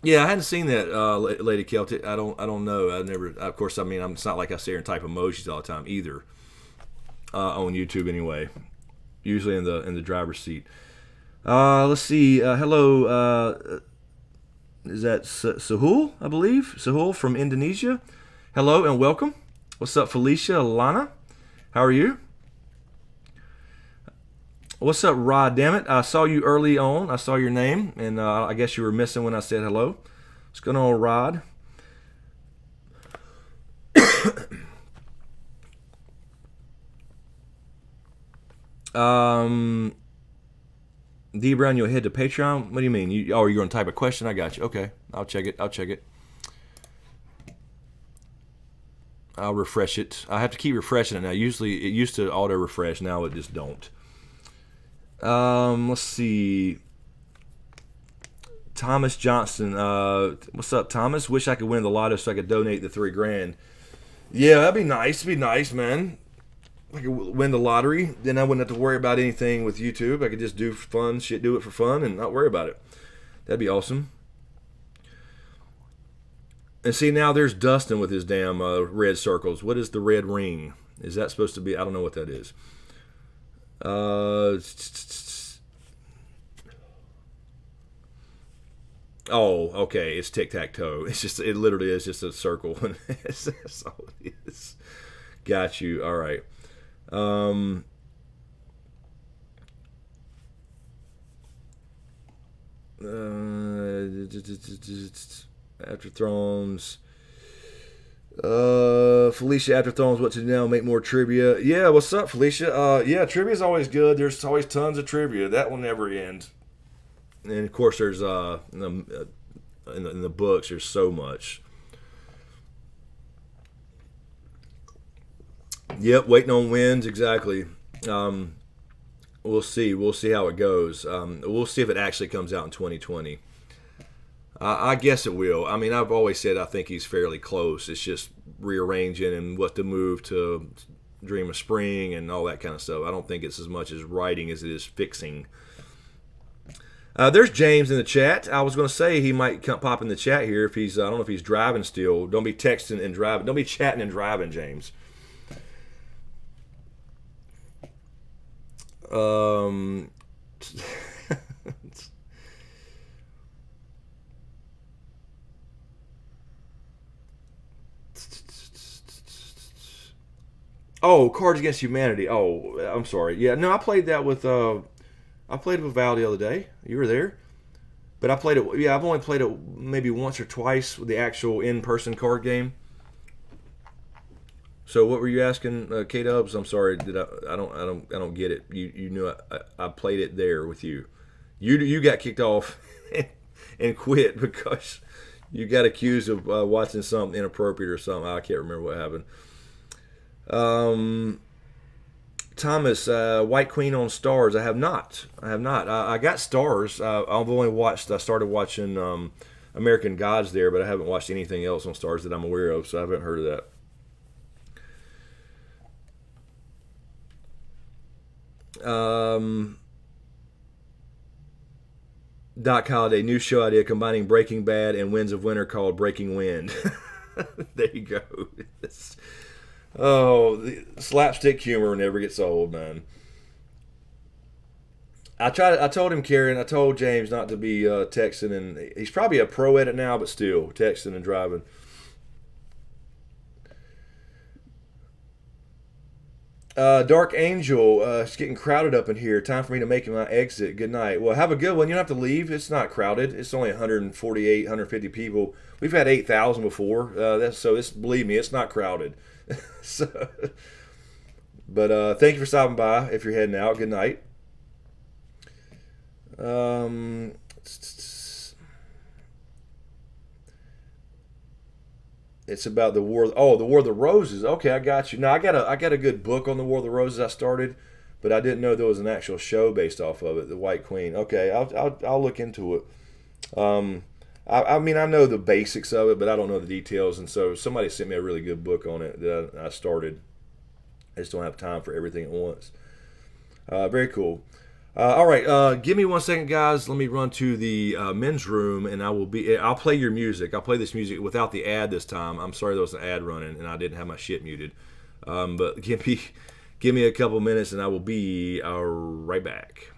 Yeah, I hadn't seen that, Lady Celtic. I don't know. I never. Of course, I mean, it's not like I sit here and type emojis all the time either. On YouTube, anyway. Usually in the driver's seat. Let's see. Hello. Is that Sahul? I believe Sahul from Indonesia. Hello and welcome. What's up, Felicia Lana? How are you? What's up, Rod? Damn it! I saw you early on. I saw your name, and I guess you were missing when I said hello. What's going on, Rod? D Brown, you'll head to Patreon. What do you mean? You're going to type a question? I got you. Okay, I'll check it. I'll refresh it. I have to keep refreshing it now. Usually it used to auto refresh. Now it just don't. Let's see. Thomas Johnson. What's up, Thomas? Wish I could win the lotto so I could donate the $3,000. Yeah, that'd be nice. Man. I could win the lottery, then I wouldn't have to worry about anything with YouTube. I could just do fun shit, do it for fun, and not worry about it. That'd be awesome. And see, now there's Dustin with his damn red circles. What is the red ring? Is that supposed to be? I don't know what that is. Oh, okay. It's tic-tac-toe. It literally is just a circle. That's all it is. Got you. All right. After Thrones. Felicia After Thrones, what to do now? Make more trivia. Yeah, what's up, Felicia? Yeah, trivia's always good. There's always tons of trivia. That will never end. And of course, there's in the books, there's so much. Yep, waiting on wins, exactly. We'll see. We'll see how it goes. We'll see if it actually comes out in 2020. I guess it will. I mean, I've always said I think he's fairly close. It's just rearranging and what to move to Dream of Spring and all that kind of stuff. I don't think it's as much as writing as it is fixing. There's James in the chat. I was going to say he might pop in the chat here if he's. I don't know if he's driving still. Don't be texting and driving. Don't be chatting and driving, James. Oh, Cards Against Humanity. Oh, I'm sorry. Yeah, no, I played that with Val the other day. You were there, but I played it. Yeah, I've only played it maybe once or twice with the actual in-person card game. So what were you asking, K-Dubs? I'm sorry. I don't get it. You knew I played it there with you. You got kicked off and quit because you got accused of watching something inappropriate or something. I can't remember what happened. Thomas, White Queen on Stars. I have not. I got Stars. I've only watched. I started watching American Gods there, but I haven't watched anything else on Stars that I'm aware of. So I haven't heard of that. Doc Holliday, new show idea combining Breaking Bad and Winds of Winter called Breaking Wind. There you go. The slapstick humor never gets old, man. I told him, Karen, I told James not to be texting, and he's probably a pro at it now, but still texting and driving. Dark Angel, it's getting crowded up in here. Time for me to make my exit. Good night. Well, have a good one. You don't have to leave. It's not crowded. It's only 148, 150 people. We've had 8,000 before. Believe me, it's not crowded. But thank you for stopping by. If you're heading out, good night. It's about the War. Oh, the War of the Roses. Okay, I got you. Now I got a good book on the War of the Roses. I started, but I didn't know there was an actual show based off of it. The White Queen. Okay, I'll look into it. I mean, I know the basics of it, but I don't know the details. And so somebody sent me a really good book on it that I started. I just don't have time for everything at once. Very cool. All right, give me 1 second, guys. Let me run to the men's room, and I'll play your music. I'll play this music without the ad this time. I'm sorry there was an ad running, and I didn't have my shit muted. But give me a couple minutes, and I will be right back.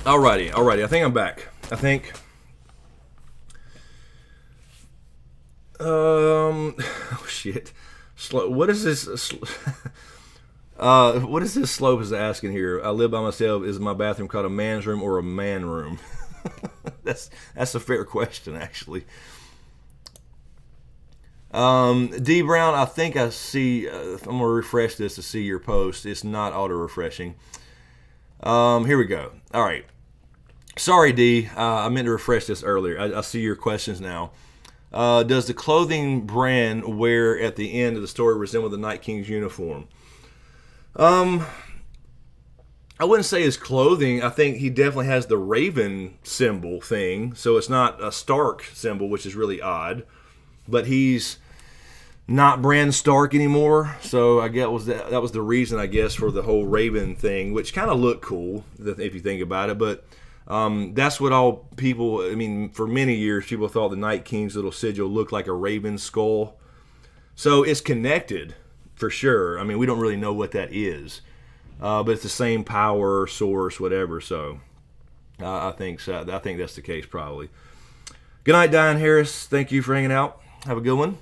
Alrighty. I think I'm back. I think. Oh shit. What is this? What is this Slope is asking here? I live by myself. Is my bathroom called a man's room or a man room? That's a fair question, actually. D Brown, I think I see. I'm gonna refresh this to see your post. It's not auto refreshing. Here we go. All right. Sorry, D. I meant to refresh this earlier. I see your questions now. Does the clothing brand wear at the end of the story resemble the Night King's uniform? I wouldn't say his clothing. I think he definitely has the Raven symbol thing. So it's not a Stark symbol, which is really odd. But he's not Bran Stark anymore. So I guess that was the reason, I guess, for the whole Raven thing, which kind of looked cool if you think about it. But that's what all people, I mean, for many years, people thought the Night King's little sigil looked like a raven skull. So it's connected, for sure. I mean, we don't really know what that is. But it's the same power, source, whatever. So I think so. I think that's the case, probably. Good night, Diane Harris. Thank you for hanging out. Have a good one.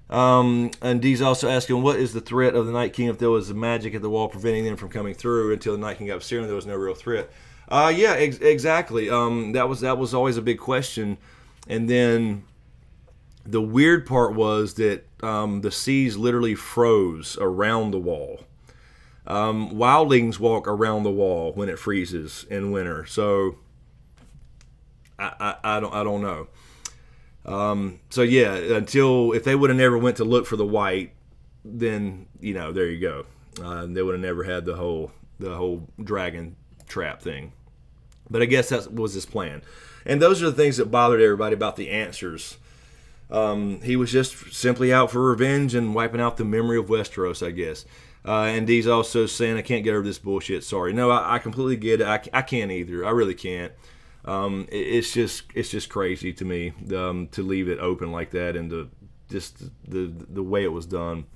And Dee's also asking, what is the threat of the Night King if there was magic at the wall preventing them from coming through until the Night King got Syrian? There was no real threat. Yeah, exactly. That was always a big question. And then the weird part was that the seas literally froze around the wall. Wildlings walk around the wall when it freezes in winter. So I don't know. So yeah, if they would have never went to look for the white, then there you go. They would have never had the whole dragon trap thing. But I guess that was his plan. And those are the things that bothered everybody about the answers. He was just simply out for revenge and wiping out the memory of Westeros, I guess. And he's also saying, I can't get over this bullshit, sorry. No, I completely get it. I can't either. I really can't. It's just crazy to me to leave it open like that and just the way it was done.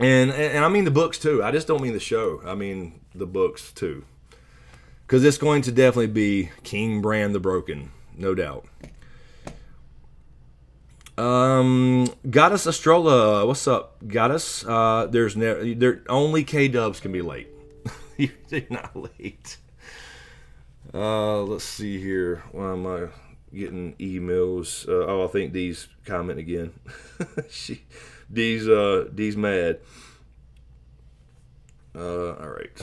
And I mean the books too. I just don't mean the show. I mean the books too. Because it's going to definitely be King Bran the Broken, no doubt. Goddess Astrola, what's up, Goddess? Only K-dubs can be late. You're not late. Let's see here. Why am I getting emails? I think Dee's comment again. Dee's mad. All right.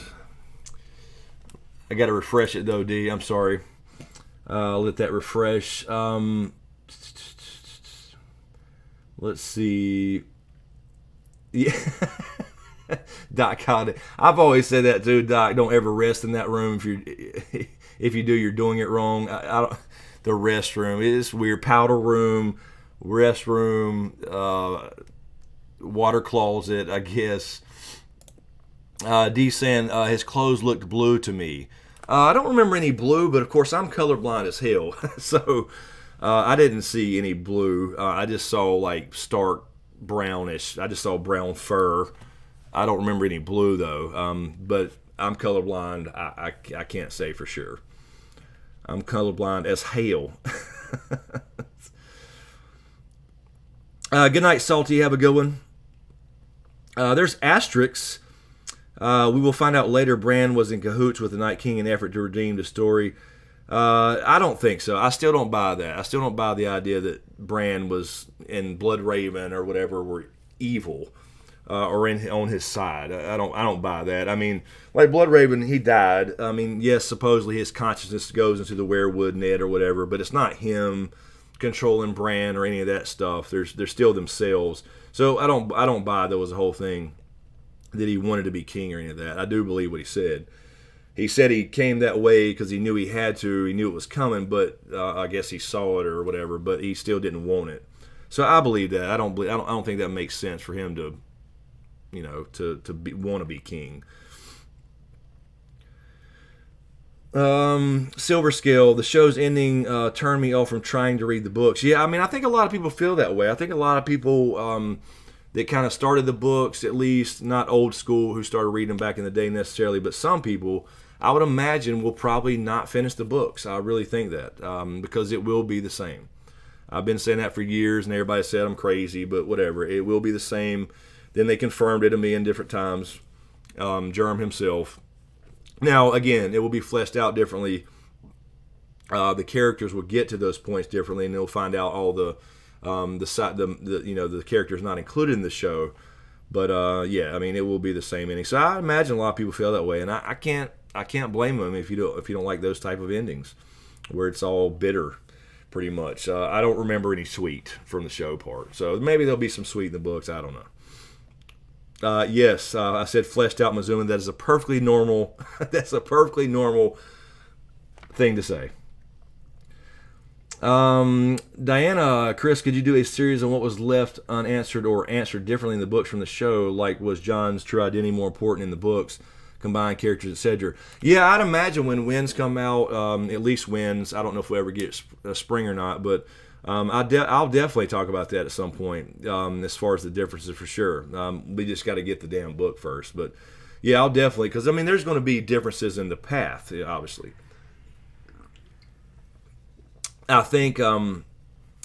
I got to refresh it though, D. I'm sorry. I'll let that refresh. Let's see. Yeah. Doc caught it. I've always said that too, Doc. Don't ever rest in that room. If you do, you're doing it wrong. I don't. The restroom is weird. Powder room, restroom, water closet, I guess. D saying his clothes looked blue to me. I don't remember any blue, but of course I'm colorblind as hell, so I didn't see any blue. I just saw like stark brownish. I just saw brown fur. I don't remember any blue though. But I'm colorblind. I can't say for sure. I'm colorblind as hell. Good night, Salty. Have a good one. There's asterisks. We will find out later Bran was in cahoots with the Night King in an effort to redeem the story. I don't think so. I still don't buy that. I still don't buy the idea that Bran was in Bloodraven or whatever were evil or on his side. I don't buy that. I mean, like Bloodraven, he died. I mean, yes, supposedly his consciousness goes into the werewood net or whatever, but it's not him controlling Bran or any of that stuff. They're still themselves. So I don't buy that was the whole thing, that he wanted to be king or any of that. I do believe what he said. He said he came that way because he knew he had to. He knew it was coming, but I guess he saw it or whatever. But he still didn't want it. So I believe that. I don't think that makes sense for him to, want to be king. Silver Scale, the show's ending turned me off from trying to read the books. Yeah, I mean, I think a lot of people feel that way. I think a lot of people that kind of started the books, at least not old school, who started reading them back in the day necessarily, but some people, I would imagine we'll probably not finish the books. I really think that because it will be the same. I've been saying that for years, and everybody said I'm crazy, but whatever. It will be the same. Then they confirmed it to me in different times. Germ himself. Now, again, it will be fleshed out differently. The characters will get to those points differently, and they'll find out all the characters not included in the show. But yeah, I mean, it will be the same ending. So I imagine a lot of people feel that way, and I can't blame them if you don't like those type of endings, where it's all bitter, pretty much. I don't remember any sweet from the show part, so maybe there'll be some sweet in the books. I don't know. Yes, I said fleshed out Mizuma. That is a perfectly normal. That's a perfectly normal thing to say. Diana, Chris, could you do a series on what was left unanswered or answered differently in the books from the show? Like, was John's true identity more important in the books, combined characters, etc.? Yeah, I'd imagine when Winds come out, at least Winds. I don't know if we ever get a spring or not, but I'll definitely talk about that at some point. As far as the differences, for sure. We just got to get the damn book first, but yeah, I'll definitely, because I mean, there's going to be differences in the path, obviously. I think I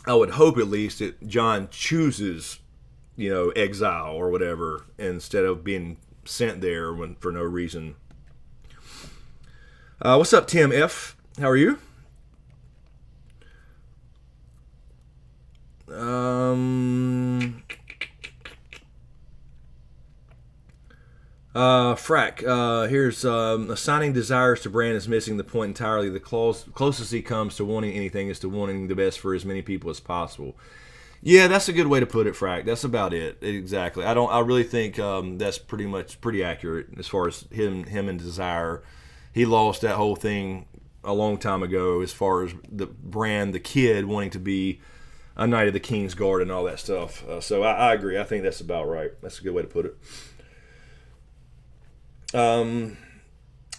would hope at least that John chooses, exile or whatever, instead of being sent there for no reason. What's up, Tim F? How are you? Frack, here's assigning desires to Bran is missing the point entirely. The closest he comes to wanting anything is to wanting the best for as many people as possible. Yeah, that's a good way to put it, Frack. That's about it. Exactly. I really think that's pretty accurate as far as him and desire. He lost that whole thing a long time ago as far as the Bran, the kid, wanting to be a Knight of the King's Guard and all that stuff. So I agree. I think that's about right. That's a good way to put it.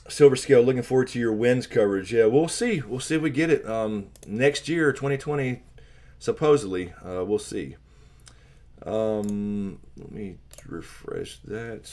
Silver Scale, looking forward to your Winds coverage. Yeah, we'll see. We'll see if we get it next year, 2020, supposedly. We'll see. Let me refresh that.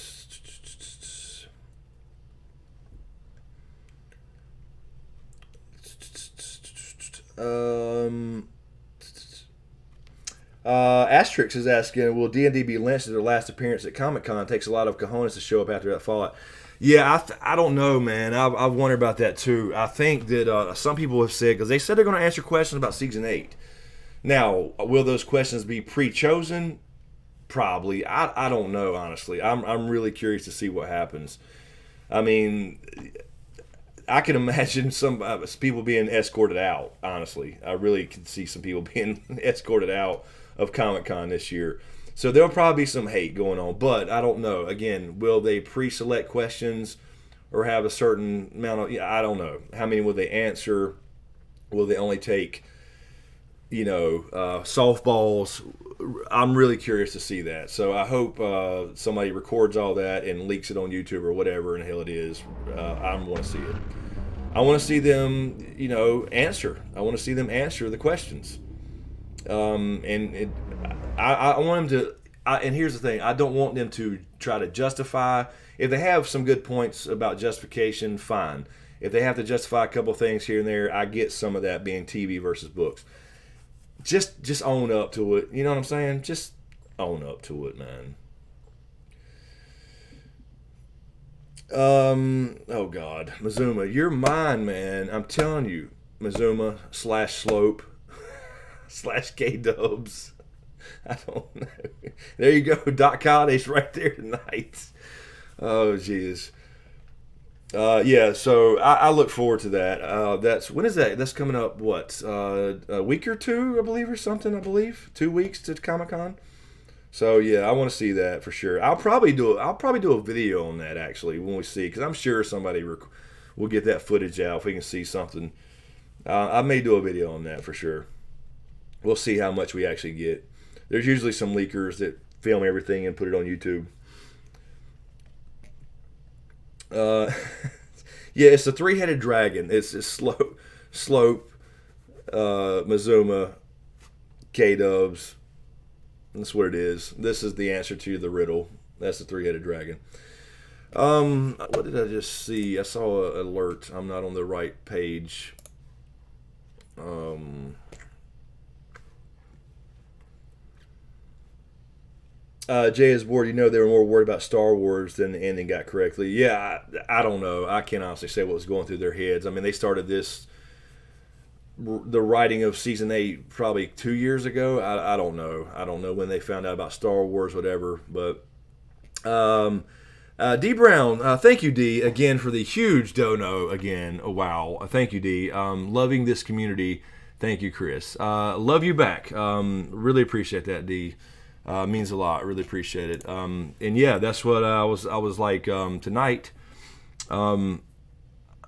Asterix is asking, will D&D be lynched at their last appearance at Comic-Con? Takes a lot of cojones to show up after that fallout. Yeah, I don't know, man. I wonder about that too. I think that some people have said, because they said they're going to answer questions about Season 8. Now, will those questions be pre-chosen? Probably. I don't know, honestly. I'm really curious to see what happens. I mean, I can imagine some people being escorted out, honestly. I really can see some people being escorted out of Comic-Con this year. So there'll probably be some hate going on, but I don't know. Again, will they pre-select questions or have a certain amount of, I don't know. How many will they answer? Will they only take, softballs? I'm really curious to see that. So I hope somebody records all that and leaks it on YouTube or whatever in the hell it is. I want to see it. I want to see them, answer. I want to see them answer the questions. I want them to, and here's the thing, I don't want them to try to justify. If they have some good points about justification, fine. If they have to justify a couple things here and there, I get some of that being TV versus books. Just own up to it. You know what I'm saying? Just own up to it, man. Oh God, Mizuma, you're mine, man. I'm telling you, Mizuma / Slope / K-Dubs. I don't know. There you go. Doc Holliday's right there tonight. Oh, jeez. Yeah, so I look forward to that. When is that? That's coming up, what? A week or two, I believe, or something, 2 weeks to Comic-Con. So, yeah, I want to see that for sure. I'll probably do a video on that, actually, when we see, because I'm sure somebody will get that footage out if we can see something. I may do a video on that for sure. We'll see how much we actually get. There's usually some leakers that film everything and put it on YouTube. Yeah, it's a three-headed dragon. It's Slope, Mizuma, K-Dubs. That's what it is. This is the answer to the riddle. That's the three-headed dragon. What did I just see? I saw an alert. I'm not on the right page. Jay is bored. They were more worried about Star Wars than the ending got correctly. Yeah, I don't know. I can't honestly say what was going through their heads. I mean, they started the writing of season 8 probably 2 years ago. I don't know. I don't know when they found out about Star Wars, whatever. But D Brown, thank you, D, again for the huge dono again. Oh, wow, thank you, D. Loving this community. Thank you, Chris. Love you back. Really appreciate that, D. Means a lot. Really appreciate it. And yeah, that's what I was like tonight.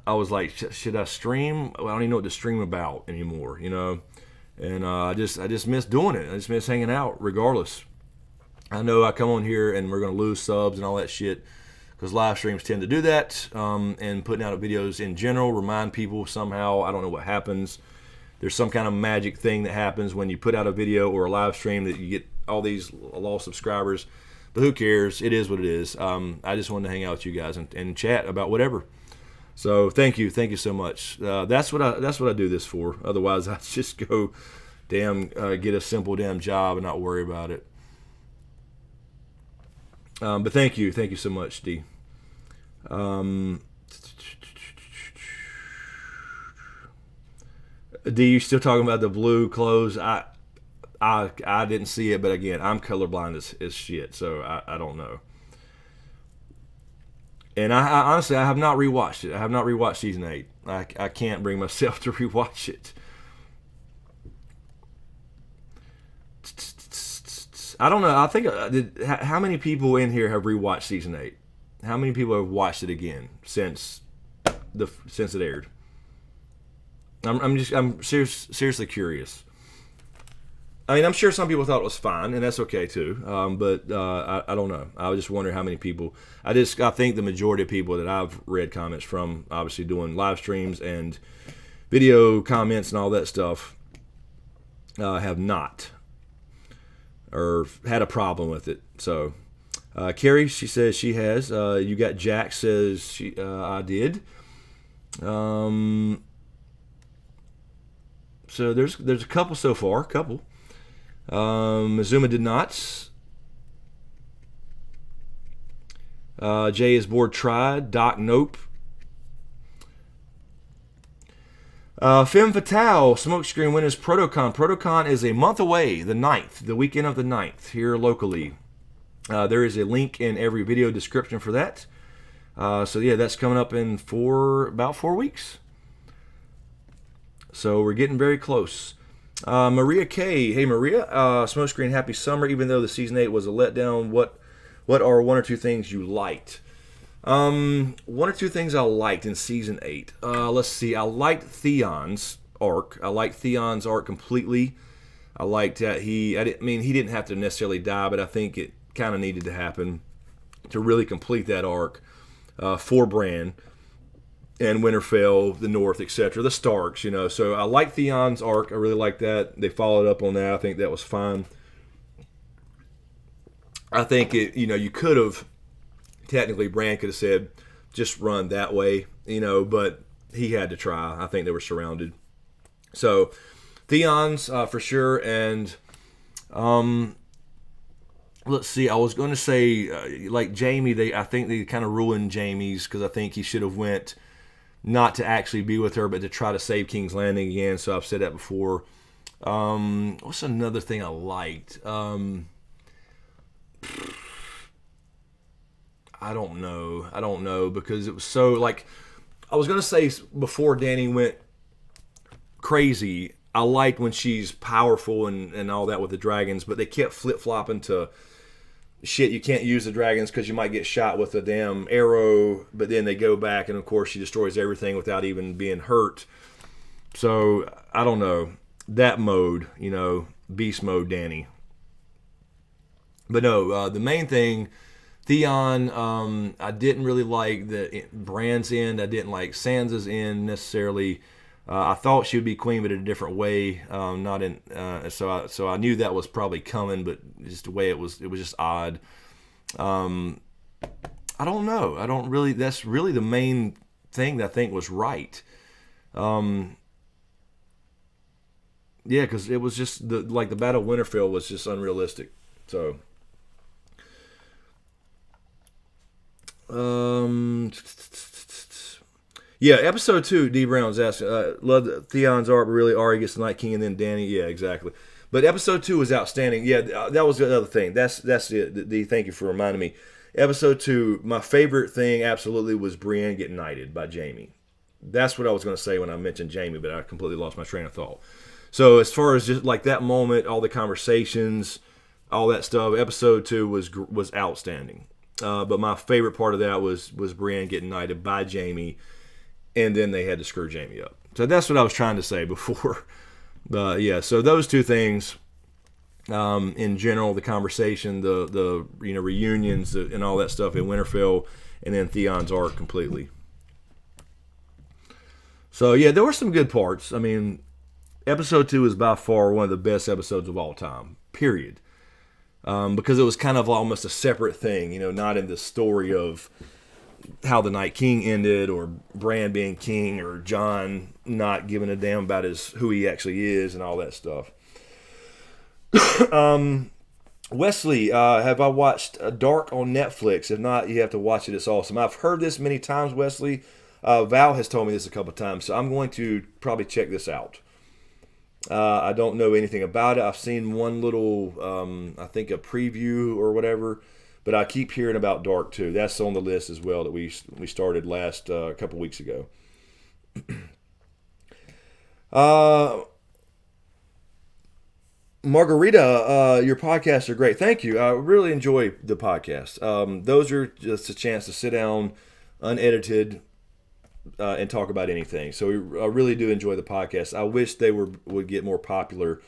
I was like, should I stream? Well, I don't even know what to stream about anymore, And I just miss doing it. I just miss hanging out, regardless. I know I come on here and we're gonna lose subs and all that shit because live streams tend to do that. And putting out videos in general remind people somehow. I don't know what happens. There's some kind of magic thing that happens when you put out a video or a live stream that you get all these lost subscribers. But who cares? It is what it is. I just wanted to hang out with you guys and chat about whatever. So thank you so much. That's what I do this for. Otherwise, I just go, get a simple damn job and not worry about it. But thank you so much, D. D, you still talking about the blue clothes? I didn't see it, but again, I'm colorblind as shit, so I don't know. And I honestly, I have not rewatched it. I have not rewatched season 8. I can't bring myself to rewatch it. I don't know. I think how many people in here have rewatched season 8? How many people have watched it again since it aired? I'm seriously curious. I mean, I'm sure some people thought it was fine, and that's okay too. But I don't know. I was just wondering how many people. I think the majority of people that I've read comments from, obviously doing live streams and video comments and all that stuff, have not or had a problem with it. So, Carrie, she says she has. You got Jack says I did. So there's a couple so far. Couple. Mazuma did not. Jay is bored. Tried. Doc, nope. Femme Fatale, SmokeScreen, when is Protocon? Protocon is a month away, the 9th, the weekend of the 9th, here locally. There is a link in every video description for that. So yeah, that's coming up in about 4 weeks. So we're getting very close. Maria K. Hey Maria, SmokeScreen, happy summer. Even though the season 8 was a letdown, what are one or two things you liked? One or two things I liked in season 8. Let's see. I liked Theon's arc. I liked Theon's arc completely. I liked that he didn't have to necessarily die, but I think it kind of needed to happen to really complete that arc for Bran and Winterfell, the North, etc., the Starks, So I like Theon's arc. I really like that. They followed up on that. I think that was fine. I think you could have, technically, Bran could have said, just run that way, but he had to try. I think they were surrounded. So Theon's for sure. And let's see, I was going to say, like Jaime, I think they kind of ruined Jaime's because I think he should have went not to actually be with her, but to try to save King's Landing again. So I've said that before. What's another thing I liked? I don't know because it was so like I was gonna say before Dany went crazy. I liked when she's powerful and all that with the dragons, but they kept flip flopping to shit. You can't use the dragons because you might get shot with a damn arrow. But then they go back and of course she destroys everything without even being hurt. So I don't know that mode, beast mode, Dany. But no, the main thing. Theon, I didn't really like Bran's end. I didn't like Sansa's end necessarily. I thought she would be queen, but in a different way. Not in. So I knew that was probably coming, but just the way it was just odd. I don't know. I don't really. That's really the main thing that I think was right. Yeah, because it was just the Battle of Winterfell was just unrealistic. So, yeah, episode 2. D Brown's asking, love Theon's art, but really Arya gets the Night King and then Dany. Yeah, exactly. But episode 2 was outstanding. Yeah, that was the other thing. That's it. D, thank you for reminding me. Episode 2, my favorite thing absolutely was Brienne getting knighted by Jaime. That's what I was going to say when I mentioned Jaime, but I completely lost my train of thought. So as far as just like that moment, all the conversations, all that stuff, episode 2 was outstanding. But my favorite part of that was Brienne getting knighted by Jaime, and then they had to screw Jaime up. So that's what I was trying to say before. But yeah, so those two things, in general, the conversation, the reunions and all that stuff in Winterfell, and then Theon's arc completely. So yeah, there were some good parts. I mean, episode 2 is by far one of the best episodes of all time, period. Because it was kind of almost a separate thing, not in the story of how the Night King ended, or Bran being king, or Jon not giving a damn about who he actually is, and all that stuff. Wesley, have I watched Dark on Netflix? If not, you have to watch it. It's awesome. I've heard this many times, Wesley. Val has told me this a couple times, so I'm going to probably check this out. I don't know anything about it. I've seen one little, I think a preview or whatever, but I keep hearing about Dark too. That's on the list as well that we started last couple weeks ago. Margarita, your podcasts are great. Thank you. I really enjoy the podcast. Those are just a chance to sit down, unedited, and talk about anything. So I really do enjoy the podcast. I wish they would get more popular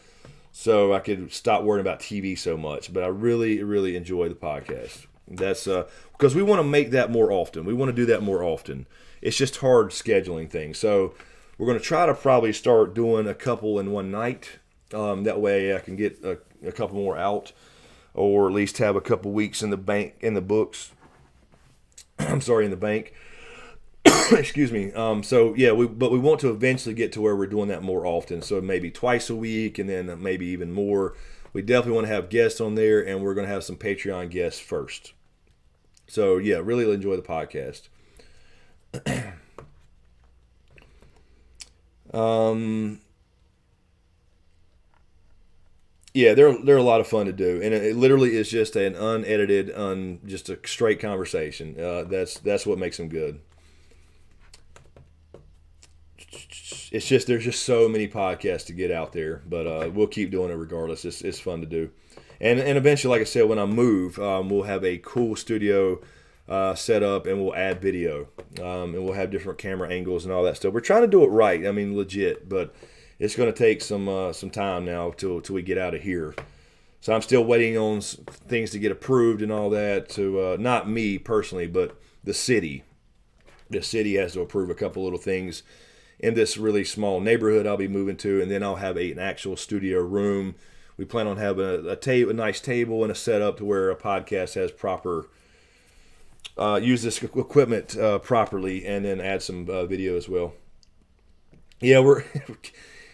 so I could stop worrying about TV so much. But I really, really enjoy the podcast. That's because we want to make that more often. We want to do that more often. It's just hard scheduling things. So we're going to try to probably start doing a couple in one night. That way I can get a couple more out, or at least have a couple weeks in the bank, in the books. I'm sorry, in the bank. Excuse me. So yeah, but we want to eventually get to where we're doing that more often. So maybe twice a week, and then maybe even more. We definitely want to have guests on there, and we're going to have some Patreon guests first. So yeah, really enjoy the podcast. Yeah, they're a lot of fun to do, and it literally is just an unedited, just a straight conversation. That's what makes them good. It's just there's just so many podcasts to get out there, but we'll keep doing it regardless. It's fun to do, and eventually, like I said, when I move, we'll have a cool studio set up, and we'll add video, and we'll have different camera angles and all that stuff. We're trying to do it right. I mean, legit, but it's going to take some time now till we get out of here. So I'm still waiting on things to get approved and all that. To not me personally, but the city. The city has to approve a couple little things in this really small neighborhood I'll be moving to, and then I'll have an actual studio room. We plan on having a nice table and a setup to where a podcast has proper, use this equipment properly, and then add some video as well. Yeah, we're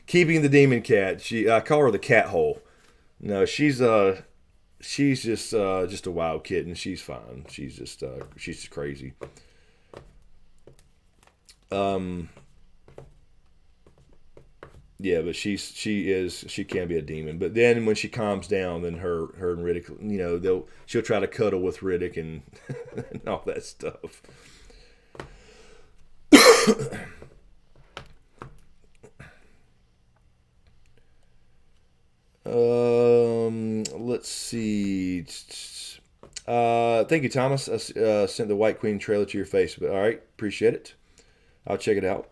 keeping the demon cat. I call her the cat hole. No, she's just a wild kitten. She's fine. She's just crazy. Yeah, but she can be a demon. But then when she calms down, then her and Riddick, she'll try to cuddle with Riddick and, and all that stuff. Let's see. Thank you, Thomas. I sent the White Queen trailer to your Facebook. All right, appreciate it. I'll check it out.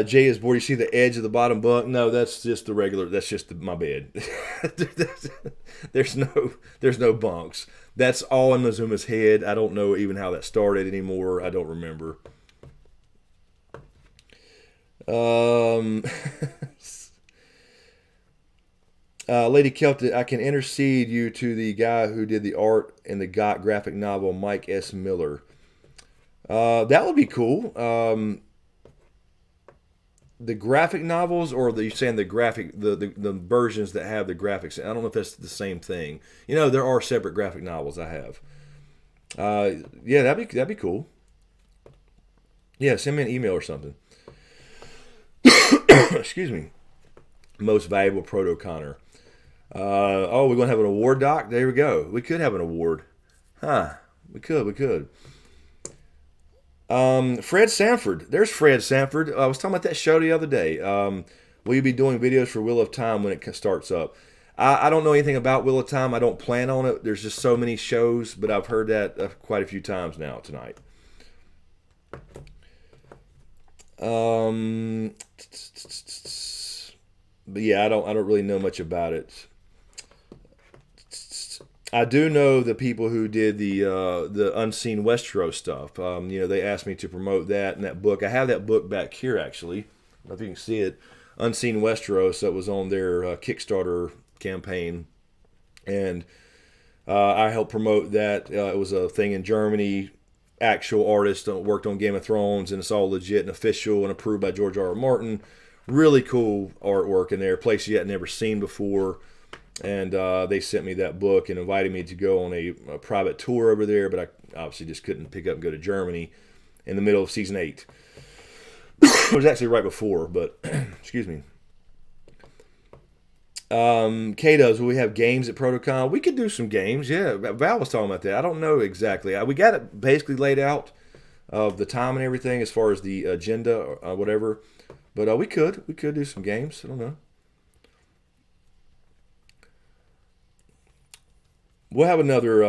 Jay is bored. You see the edge of the bottom bunk? No, that's just the regular. That's just my bed. There's no bunks. That's all in Mazuma's head. I don't know even how that started anymore. I don't remember. Lady Celtic, I can intercede you to the guy who did the art in the GOT graphic novel, Mike S. Miller. That would be cool. The graphic novels, or you're saying the graphic, the versions that have the graphics? I don't know if that's the same thing. You know, there are separate graphic novels I have. Yeah, that'd be cool. Yeah, send me an email or something. Excuse me. Most valuable Proto Connor. Oh, we're gonna have an award, Doc. There we go. We could have an award, huh? We could. Fred Sanford. There's Fred Sanford. I was talking about that show the other day. Will you be doing videos for Wheel of Time when it starts up? I don't know anything about Wheel of Time. I don't plan on it. There's just so many shows, but I've heard that quite a few times now tonight. But yeah, I don't really know much about it. I do know the people who did the Unseen Westeros stuff. You know, they asked me to promote that and that book. I have that book back here, actually. I don't know if you can see it. Unseen Westeros, that was on their Kickstarter campaign. And I helped promote that. It was a thing in Germany. Actual artist worked on Game of Thrones, and it's all legit and official and approved by George R. R. Martin. Really cool artwork in there. A place you had never seen before. And they sent me that book and invited me to go on a private tour over there, but I obviously just couldn't pick up and go to Germany in the middle of season 8. It was actually right before, but excuse me. K-Dubs, will we have games at Protocon? We could do some games, yeah. Val was talking about that. I don't know exactly. We got it basically laid out of the time and everything as far as the agenda or whatever. But we could do some games. I don't know. We'll have another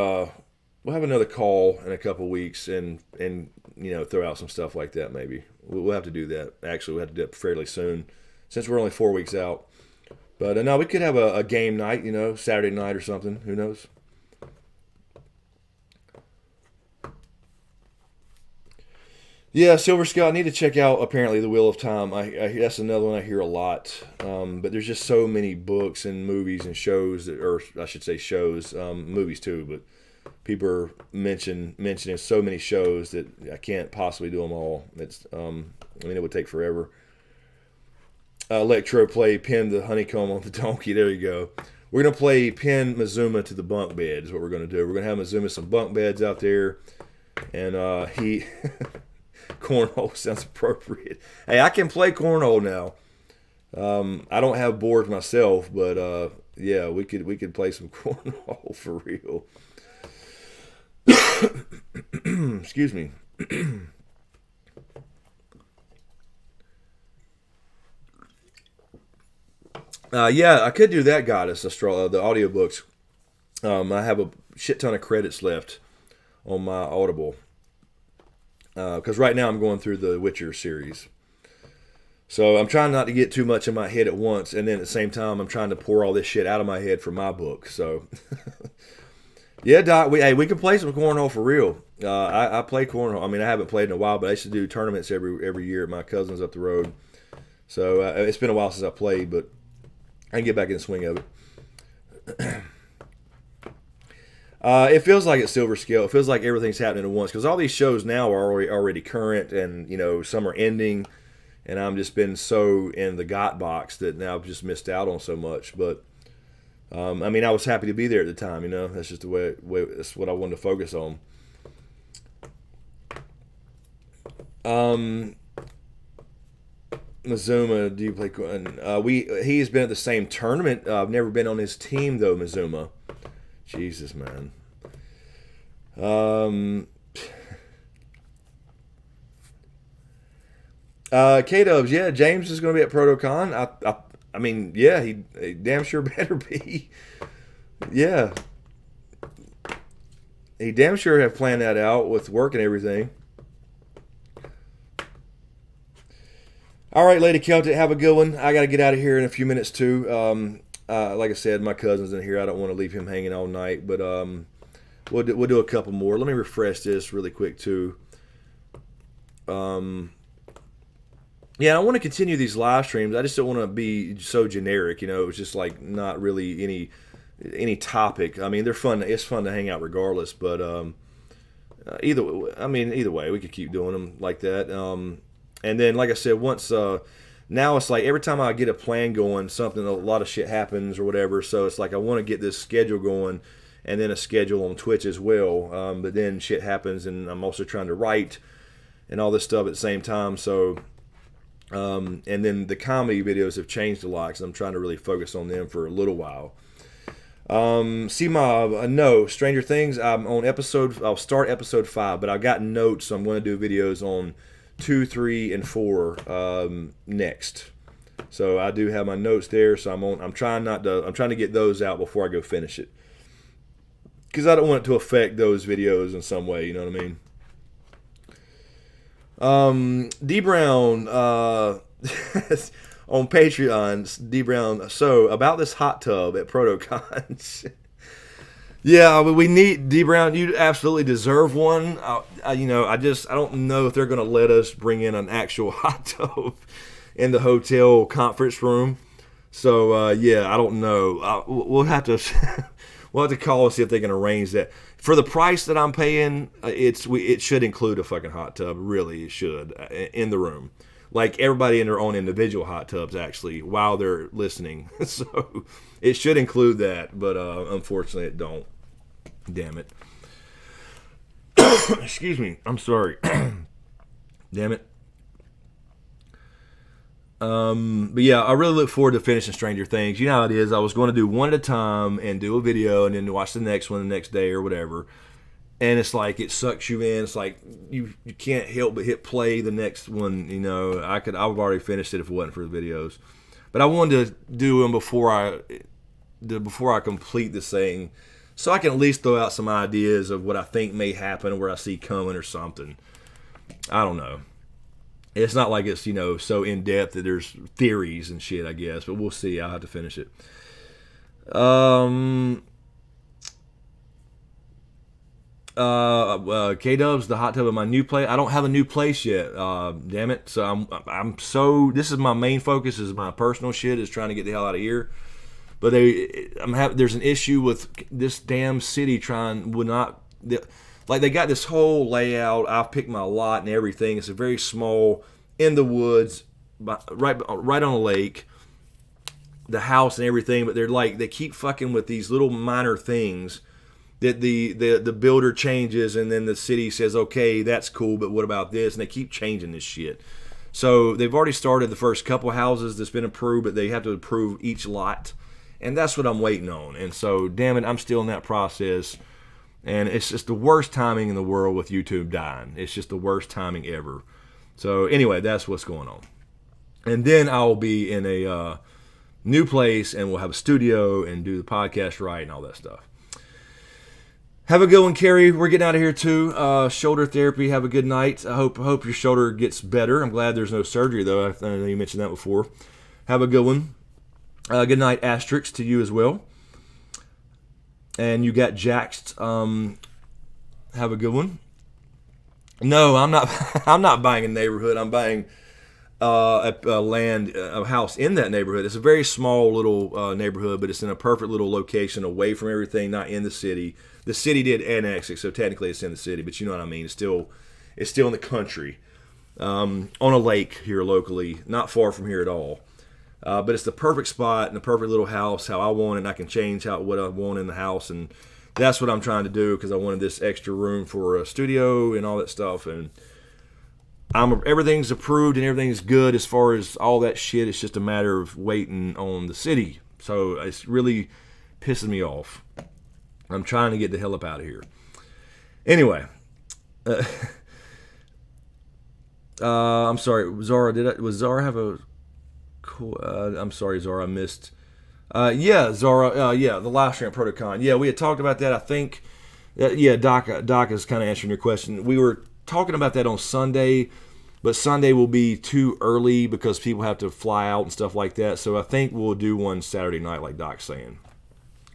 call in a couple weeks and you know, throw out some stuff like that maybe. We'll have to do that. Actually, we'll have to do it fairly soon since we're only 4 weeks out. But no, we could have a game night, you know, Saturday night or something. Who knows? Yeah, Silver Scott, I need to check out, apparently, The Wheel of Time. That's another one I hear a lot. But there's just so many books and movies and shows, or I should say shows, movies too, but people are mentioning so many shows that I can't possibly do them all. It's, I mean, it would take forever. Electro play Pin the Honeycomb on the Donkey. There you go. We're going to play Pin Mazuma to the bunk bed is what we're going to do. We're going to have Mazuma some bunk beds out there. And he... Cornhole sounds appropriate. Hey, I can play cornhole now. I don't have boards myself, but yeah, we could play some cornhole for real. Excuse me. Yeah, I could do that, Goddess, the audiobooks. I have a shit ton of credits left on my Audible. Because right now I'm going through the Witcher series. So I'm trying not to get too much in my head at once, and then at the same time I'm trying to pour all this shit out of my head for my book. So, yeah, Doc, we can play some cornhole for real. I play cornhole. I mean, I haven't played in a while, but I used to do tournaments every year at my cousin's up the road. So it's been a while since I played, but I can get back in the swing of it. It feels like it's silver scale. It feels like everything's happening at once because all these shows now are already current, and you know, some are ending, and I'm just been so in the GOT box that now I've just missed out on so much. But I mean, I was happy to be there at the time. You know, that's just the way that's what I wanted to focus on. Mazuma, do you play? He's been at the same tournament. I've never been on his team though, Mazuma. Jesus, man. K-Dubs, yeah, James is going to be at ProtoCon. I mean, yeah, he damn sure better be. Yeah. He damn sure have planned that out with work and everything. All right, Lady Celtic, have a good one. I got to get out of here in a few minutes, too. Like I said, my cousin's in here. I don't want to leave him hanging all night, but we'll do a couple more. Let me refresh this really quick too. yeah, I want to continue these live streams. I just don't want to be so generic. You know, it was just like not really any topic. I mean, they're fun. It's fun to hang out regardless. But either way, we could keep doing them like that. And then, like I said, once now it's like every time I get a plan going, a lot of shit happens or whatever. So it's like I want to get this schedule going, and then a schedule on Twitch as well. But then shit happens, and I'm also trying to write and all this stuff at the same time. So. And then the comedy videos have changed a lot because I'm trying to really focus on them for a little while. See my no Stranger Things. I'm on I'll start episode 5, but I've got notes, so I'm going to do videos on 2, 3, and 4 next. So I do have my notes there. So I'm trying to get those out before I go finish it, because I don't want it to affect those videos in some way. You know what I mean? D Brown on Patreon, D Brown. So about this hot tub at Protocons. Yeah, we need D Brown. You absolutely deserve one. I don't know if they're gonna let us bring in an actual hot tub in the hotel conference room. So yeah, I don't know. We'll have to call and see if they can arrange that. For the price that I'm paying, it should include a fucking hot tub. Really, it should in the room, like everybody in their own individual hot tubs actually while they're listening. So it should include that, but unfortunately, it don't. Damn it. Excuse me. I'm sorry. Damn it. But yeah, I really look forward to finishing Stranger Things. You know how it is. I was going to do one at a time and do a video and then watch the next one the next day or whatever. And it's like it sucks you in. It's like you can't help but hit play the next one. You know, I would have already finished it if it wasn't for the videos. But I wanted to do them before I complete this thing, so I can at least throw out some ideas of what I think may happen or what I see coming or something. I don't know. It's not like it's, so in depth that there's theories and shit, I guess, but we'll see. I'll have to finish it. K-Dub's the hot tub of my new place. I don't have a new place yet. Damn it. So this is my main focus, is my personal shit, is trying to get the hell out of here. But there's an issue with this damn city they got this whole layout. I've picked my lot and everything. It's a very small, in the woods, right on a lake, the house and everything. But they keep fucking with these little minor things that the builder changes, and then the city says, okay, that's cool, but what about this? And they keep changing this shit. So they've already started the first couple houses that's been approved, but they have to approve each lot. And that's what I'm waiting on. And so, damn it, I'm still in that process. And it's just the worst timing in the world with YouTube dying. It's just the worst timing ever. So anyway, that's what's going on. And then I'll be in a new place, and we'll have a studio and do the podcast right and all that stuff. Have a good one, Carrie. We're getting out of here too. Shoulder therapy. Have a good night. I hope your shoulder gets better. I'm glad there's no surgery, though. I know you mentioned that before. Have a good one. Good night, Asterix, to you as well. And you got Jaxed. Have a good one. No, I'm not. I'm not buying a neighborhood. I'm buying a house in that neighborhood. It's a very small little neighborhood, but it's in a perfect little location, away from everything, not in the city. The city did annex it, so technically it's in the city. But you know what I mean. It's still in the country, on a lake here locally, not far from here at all. But it's the perfect spot and the perfect little house, how I want it, and I can change what I want in the house, and that's what I'm trying to do, because I wanted this extra room for a studio and all that stuff, and everything's approved and everything's good as far as all that shit. It's just a matter of waiting on the city, so it's really pissing me off. I'm trying to get the hell up out of here. Anyway, I'm sorry, Zara. Was Zara have a? Cool. I'm sorry, Zara. I missed. Yeah, Zara. Yeah, the live stream at Protocon. Yeah, we had talked about that. I think. Yeah, Doc is kind of answering your question. We were talking about that on Sunday, but Sunday will be too early because people have to fly out and stuff like that. So I think we'll do one Saturday night, like Doc's saying.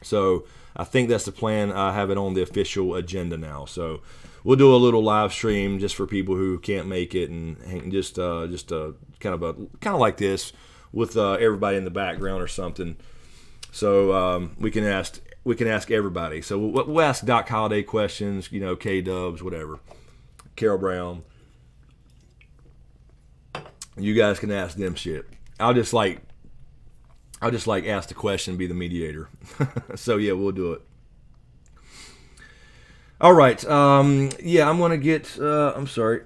So I think that's the plan. I have it on the official agenda now. So we'll do a little live stream just for people who can't make it, and just kind of like this with everybody in the background or something. So we can ask everybody. So we'll ask Doc Holliday questions, K Dubs, whatever, Carol Brown. You guys can ask them shit. I'll just ask the question, be the mediator. So yeah, we'll do it. All right. Yeah, I'm gonna get. I'm sorry,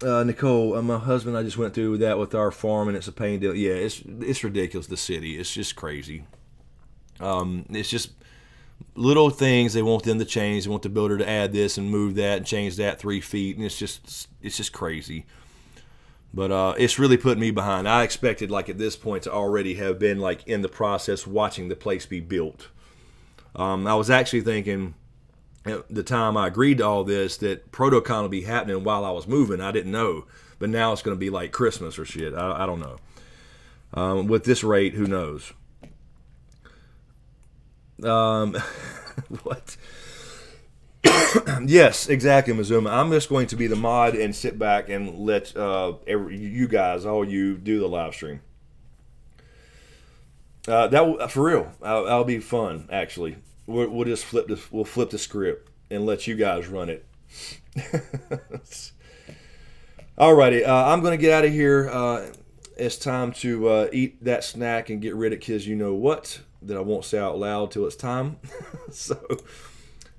Nicole. My husband. I just went through that with our farm, and it's a pain deal. Yeah, it's ridiculous. The city. It's just crazy. It's just little things they want them to change. They want the builder to add this and move that and change that 3 feet, and it's just crazy. But it's really putting me behind. I expected, like, at this point to already have been, like, in the process watching the place be built. I was actually thinking at the time I agreed to all this that ProtoCon will be happening while I was moving. I didn't know. But now it's going to be like Christmas or shit. I don't know. With this rate, who knows? What? Yes, exactly, Mizuma. I'm just going to be the mod and sit back and let you guys, all you, do the live stream. For real, that'll be fun. Actually, we'll just flip the script and let you guys run it. Alrighty, I'm gonna get out of here. It's time to eat that snack and get rid of kids. You know what? That I won't say out loud till it's time. So.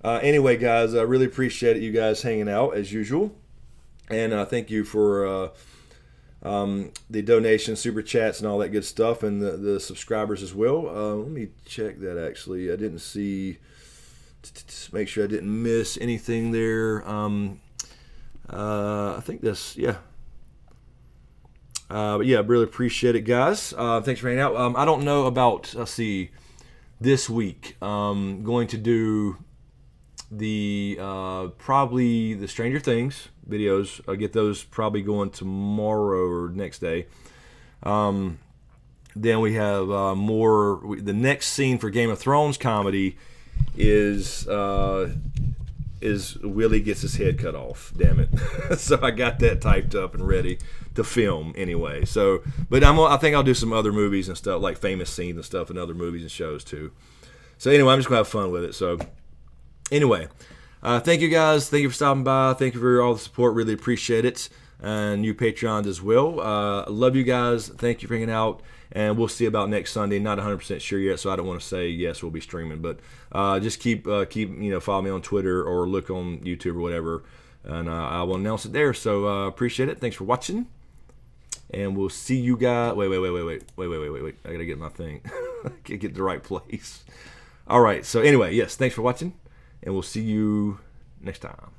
Anyway, guys, I really appreciate you guys hanging out as usual, and thank you for the donations, super chats, and all that good stuff, and the subscribers as well. Let me check that. Actually, I didn't see. Make sure I didn't miss anything there. I think that's but yeah, I really appreciate it, guys. Thanks for hanging out. I don't know about. Let's see. This week, going to do the probably the Stranger Things videos. I'll get those probably going tomorrow or next day. Then we have more. The next scene for Game of Thrones comedy is Willie gets his head cut off. Damn it! So I got that typed up and ready to film anyway. So, but I think I'll do some other movies and stuff, like famous scenes and stuff in other movies and shows too. So anyway, I'm just gonna have fun with it. So. Anyway, thank you guys. Thank you for stopping by. Thank you for all the support. Really appreciate it. And you Patreons as well. Love you guys. Thank you for hanging out. And we'll see about next Sunday. Not 100% sure yet, so I don't want to say yes, we'll be streaming. But just keep follow me on Twitter or look on YouTube or whatever. And I will announce it there. So appreciate it. Thanks for watching. And we'll see you guys. Wait. I got to get my thing. I can't get to the right place. All right. So anyway, yes, thanks for watching. And we'll see you next time.